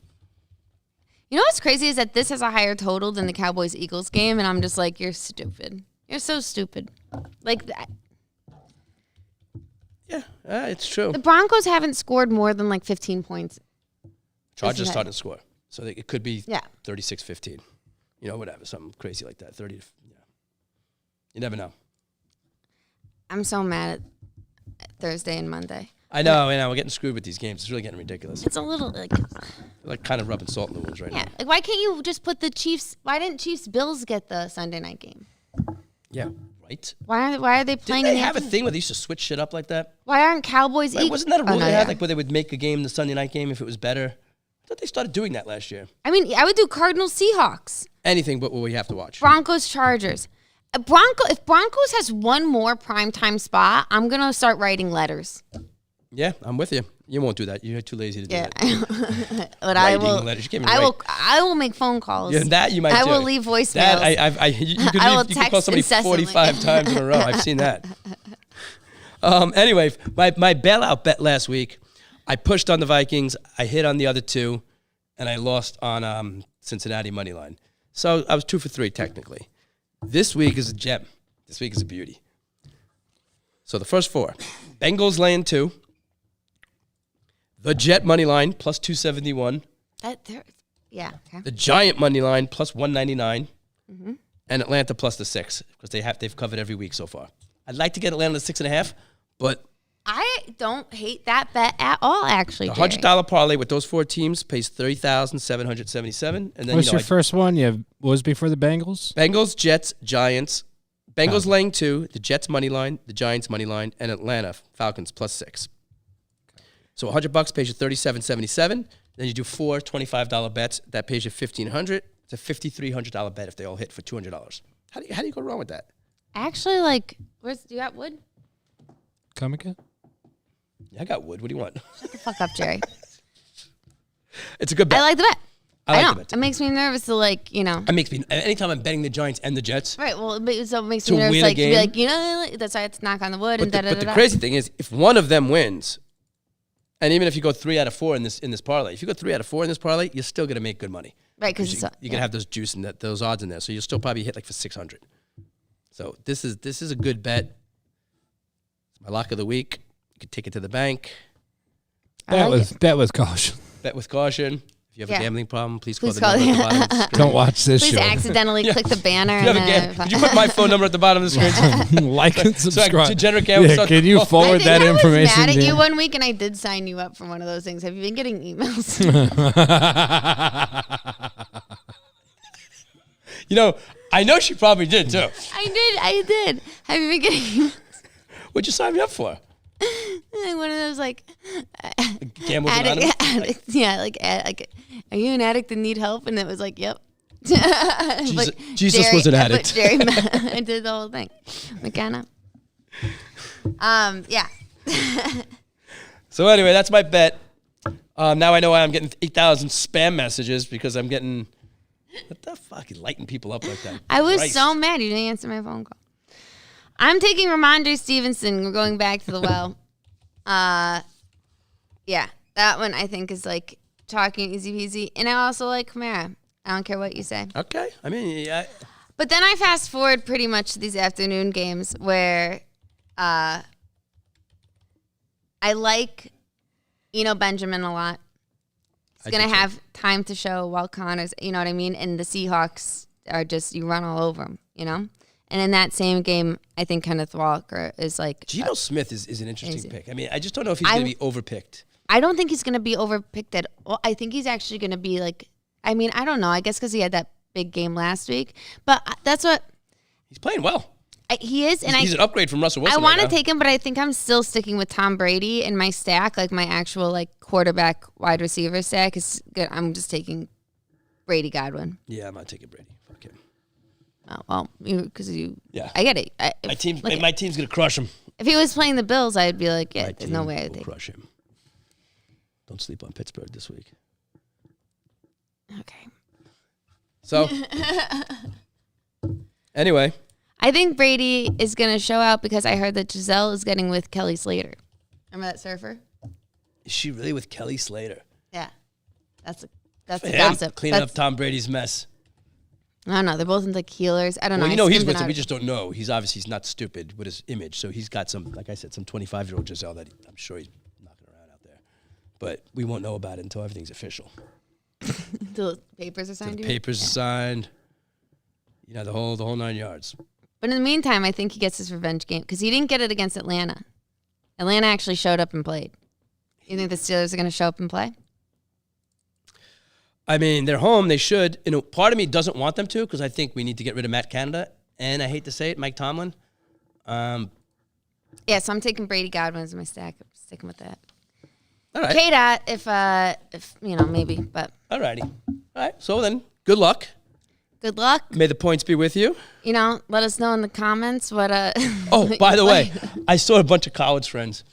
B: You know what's crazy is that this has a higher total than the Cowboys-Eagles game, and I'm just like, you're stupid. You're so stupid. Like that.
C: Yeah, it's true.
B: The Broncos haven't scored more than like 15 points.
C: Chargers starting to score, so it could be
B: Yeah.
C: 36-15. Whatever, something crazy like that. 30. Yeah. You never know.
B: I'm so mad at Thursday and Monday.
C: I know. We're getting screwed with these games. It's really getting ridiculous.
B: It's a little like,
C: Like kind of rubbing salt in the wounds right
B: yeah.
C: now.
B: Like, why can't you just put the Chiefs? Why didn't Chiefs-Bills get the Sunday night game?
C: Yeah, right.
B: Why are they playing?
C: Didn't
B: in
C: they
B: the
C: have a
B: afternoon?
C: thing where they used to switch shit up like that?
B: Why aren't Cowboys?
C: Like, wasn't that a rule
B: no,
C: they had,
B: yeah.
C: like where they would make a game the Sunday night game if it was better? thought they started doing that last year.
B: I mean, I would do Cardinals Seahawks.
C: Anything but what we have to watch.
B: Broncos Chargers. If Broncos has one more primetime spot, I'm gonna start writing letters.
C: Yeah, I'm with you. You won't do that. You're too lazy to do that.
B: But
C: Writing
B: I will make phone calls.
C: Yeah, that you might do.
B: I will leave voicemails.
C: That you could call somebody
B: incessantly.
C: 45 times in a row. I've seen that. Anyway, my bailout bet last week, I pushed on the Vikings, I hit on the other two, and I lost on Cincinnati money line. So I was 2 for 3 technically. This week is a gem. This week is a beauty. So the first 4, Bengals laying 2. The Jet money line plus 271.
B: Yeah. Okay.
C: The Giant money line plus 199. Mm-hmm. And Atlanta plus the 6 because they've covered every week so far. I'd like to get Atlanta to 6.5, but
B: I don't hate that bet at all. Actually,
C: the $100 parlay with those 4 teams pays $30,777. And then
A: what's your first one? What was before the Bengals?
C: Bengals, Jets, Giants. Bengals laying 2. The Jets money line, the Giants money line, and Atlanta Falcons plus 6. So $100 pays you $37.77. Then you do 4 $25 bets. That pays you $1,500. It's a $5,300 bet if they all hit for $200. How do you go wrong with that?
B: Actually, do you got wood?
A: Come again?
C: Yeah, I got wood. What do you want?
B: Shut the fuck up, Jerry.
C: It's a good bet.
B: I like the bet.
C: I
B: know.
C: the bet too.
B: It makes me nervous to
C: It makes me anytime I'm betting the Giants and the Jets.
B: Right. Well, so it makes
C: To
B: me nervous
C: win a
B: to be
C: game.
B: like, that's why I have to knock on the wood and
C: But
B: da-da-da-da.
C: the crazy thing is, if one of them wins, and even if you go 3 out of 4 in this parlay, if you go 3 out of 4 in this parlay, you're still gonna make good money.
B: Right, because
C: you're gonna have those juice and those odds in there, so you'll still probably hit for 600. So this is a good bet. It's my lock of the week. You can take it to the bank.
A: Bet with caution.
C: Bet with caution. If you have a gambling problem, please call the
B: call
C: number at the bottom of the screen.
A: Don't watch this
B: Please
A: show.
B: accidentally click the banner.
C: Could you put my phone number at the bottom of the screen?
A: Like and subscribe.
C: Degenerate gamblers.
A: Yeah, can you forward that information?
B: I was mad at
A: to
B: you one week, and I did sign you up for one of those things. Have you been getting emails?
C: I know she probably did too.
B: I did. Have you been getting emails?
C: What'd you sign me up for?
B: One of those
C: Gambles
B: addict, yeah, are you an addict and need help? And it was like, yep.
C: Jesus was an addict.
B: Jerry, I did the whole thing. McKenna. Yeah.
C: So anyway, that's my bet. Now I know why I'm getting 8,000 spam messages because I'm getting. What the fuck? You lighting people up like that?
B: I was
C: Christ.
B: so mad you didn't answer my phone call. I'm taking Ramondre Stevenson. We're going back to the well. Yeah, that one I think is talking easy peasy. And I also like Kamara. I don't care what you say.
C: Okay. I mean, yeah.
B: But then I fast forward pretty much to these afternoon games where I like, Benjamin a lot. He's going to have time to show while Connor's, you know what I mean? And the Seahawks are just, you run all over them, And in that same game, I think Kenneth Walker is
C: Geno Smith is an interesting
B: crazy.
C: pick. I mean, I just don't know if he's going to be overpicked.
B: I don't think he's going to be overpicked at all. I think he's actually going to be I don't know. I guess because he had that big game last week. But that's what.
C: He's playing well.
B: He is. And
C: he's an upgrade from Russell Wilson.
B: I want to take him, but I think I'm still sticking with Tom Brady in my stack. My actual quarterback wide receiver stack is good. I'm just taking Brady Godwin.
C: Yeah, I'm not taking Brady. Fuck him.
B: Oh, well, because you.
C: Yeah.
B: I get it.
C: My team's going to crush him.
B: If he was playing the Bills, I'd be like, yeah,
C: My
B: there's no
C: team
B: way I'd
C: will
B: take
C: crush him. Don't sleep on Pittsburgh this week.
B: Okay.
C: So, anyway.
B: I think Brady is going to show out because I heard that Giselle is getting with Kelly Slater. Remember that surfer?
C: Is she really with Kelly Slater?
B: Yeah. That's a
C: Him
B: gossip.
C: Cleaning up Tom Brady's mess.
B: I don't know. They're both into healers. I don't know.
C: Well, he's with him. We just don't know. He's not stupid with his image. So he's got some, like I said, some 25-year-old Giselle that I'm sure he's knocking around out there. But we won't know about it until everything's official.
B: Until the papers are signed?
C: The papers are signed. The whole 9 yards.
B: But in the meantime, I think he gets his revenge game because he didn't get it against Atlanta. Atlanta actually showed up and played. You think the Steelers are going to show up and play?
C: I mean, they're home. They should. Part of me doesn't want them to because I think we need to get rid of Matt Canada. And I hate to say it, Mike Tomlin.
B: Yeah, so I'm taking Brady Godwin as my stack. I'm sticking with that.
C: All right.
B: K-Dot, if maybe, but.
C: All righty. All right. So then, good luck.
B: Good luck.
C: May the points be with you.
B: Let us know in the comments what.
C: Oh, by the way, I saw a bunch of college friends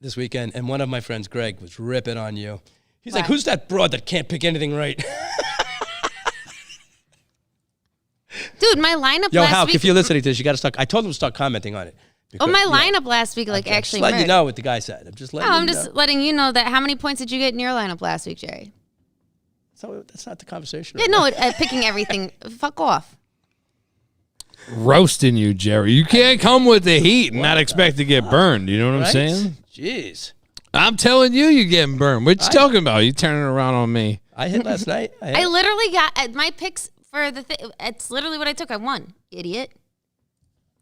C: this weekend, and one of my friends, Greg, was ripping on you. He's like, "Who's that broad that can't pick anything right?"
B: Dude, my lineup
C: Yo,
B: last
C: Hal,
B: week.
C: if you're listening to this, you got to start. I told him to start commenting on it. Because,
B: my lineup last week,
C: I'm
B: actually.
C: just letting you
B: murdered.
C: know what the guy said. I'm just letting.
B: No,
C: you
B: I'm just
C: know.
B: letting you know that. How many points did you get in your lineup last week, Jerry?
C: So that's not the conversation.
B: Yeah, no, at picking everything. Fuck off.
A: Roasting you, Jerry. You can't come with the heat and not expect to get burned. You know what I'm saying?
C: Jeez.
A: I'm telling you, you're getting burned. What you talking about? You turning it around on me.
C: I hit last night.
B: I literally got my picks for the thing. It's literally what I took. I won, idiot.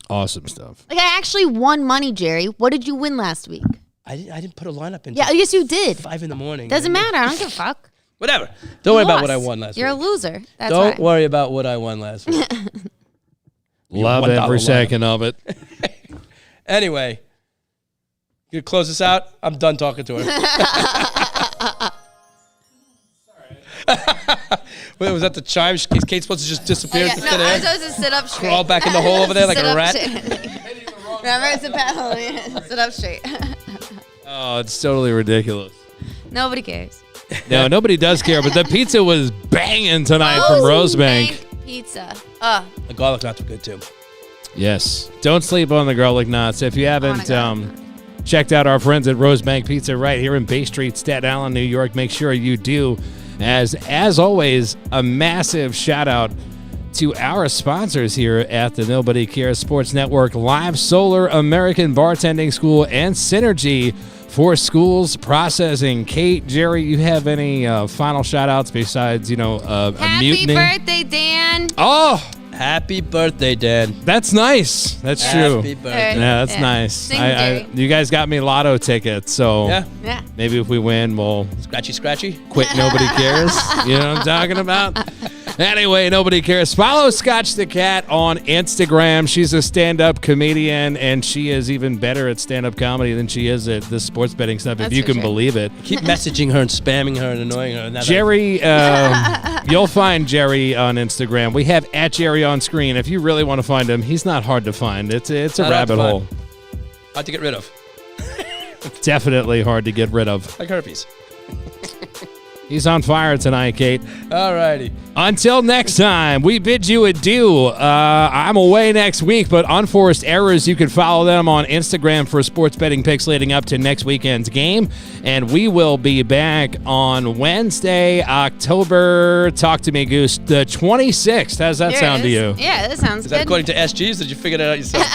A: Awesome stuff.
B: Like, I actually won money, Jerry. What did you win last week?
C: I didn't put a lineup in.
B: Yeah, yes, you did.
C: 5 a.m.
B: Doesn't matter. I don't give a fuck.
C: Whatever. Don't worry about what I won last
B: You're
C: week.
B: a loser. That's
C: Don't
B: why.
C: worry about what I won last week.
A: Love
C: $1
A: every
C: lineup.
A: second of it.
C: Anyway, you close this out? I'm done talking to her. Wait, was that the chime? Is Kate supposed to just disappear?
B: No,
C: into
B: I
C: thin
B: was
C: air?
B: supposed to sit up straight.
C: Crawl back in the hole over there like
B: Sit
C: a
B: up
C: rat?
B: straight. Remember, it's a paddle. Sit up straight.
A: Oh, it's totally ridiculous.
B: Nobody cares.
A: No, nobody does care, but the pizza was banging tonight from Rosebank.
B: Pizza.
C: The garlic knots were good too.
A: Yes. Don't sleep on the garlic knots. If you haven't checked out our friends at Rosebank Pizza right here in Bay Street, Staten Island, New York, make sure you do. As always, a massive shout out to our sponsors here at the Nobody Cares Sports Network, Live Solar, American Bartending School, and Synergy for Schools Processing. Kate, Jerry, you have any final shout outs besides, a mutiny?
B: Happy birthday, Dan.
A: Oh,
C: Happy birthday, Dan.
A: that's nice. That's true.
C: Happy birthday.
A: Yeah, that's nice.
B: Sing, Jerry.
A: You guys got me lotto tickets, so
C: Yeah.
A: maybe if we win, we'll
C: Scratchy.
A: quit Nobody Cares. You know what I'm talking about? Anyway, Nobody Cares. Follow Scotch the Cat on Instagram. She's a stand-up comedian, and she is even better at stand-up comedy than she is at the sports betting stuff,
B: That's
A: if you
B: for
A: can
B: sure.
A: believe it.
C: Keep messaging her and spamming her and annoying her. Now
A: Jerry, you'll find Jerry on Instagram. We have @Jerry on screen. If you really want to find him, he's not hard to find. It's a
C: Not hard to
A: rabbit hole.
C: find. Hard to get rid of.
A: Definitely hard to get rid of.
C: Like herpes.
A: He's on fire tonight, Kate.
C: All righty.
A: Until next time, we bid you adieu. I'm away next week, but Unforced Errors, you can follow them on Instagram for sports betting picks leading up to next weekend's game. And we will be back on Wednesday, October, talk to me, Goose, the 26th. How's that sound to you?
B: Yeah, that sounds
C: Is that
B: good.
C: according to SGs? Did you figure that out yourself?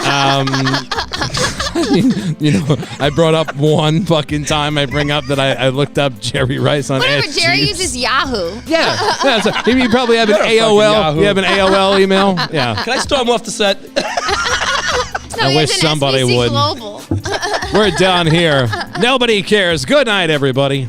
A: I brought up one fucking time I bring up that I looked up Jerry Rice on
B: Whatever,
A: SG.
B: Jerry uses Yahoo.
A: Yeah. You probably have an
C: You're a fucking
A: AOL.
C: Yahoo.
A: You have an AOL email? Yeah.
C: Can I storm off the set?
B: No,
A: I
B: he
A: wish
B: has an
A: somebody
B: SBC
A: would.
B: Global.
A: We're done here. Nobody cares. Good night, everybody.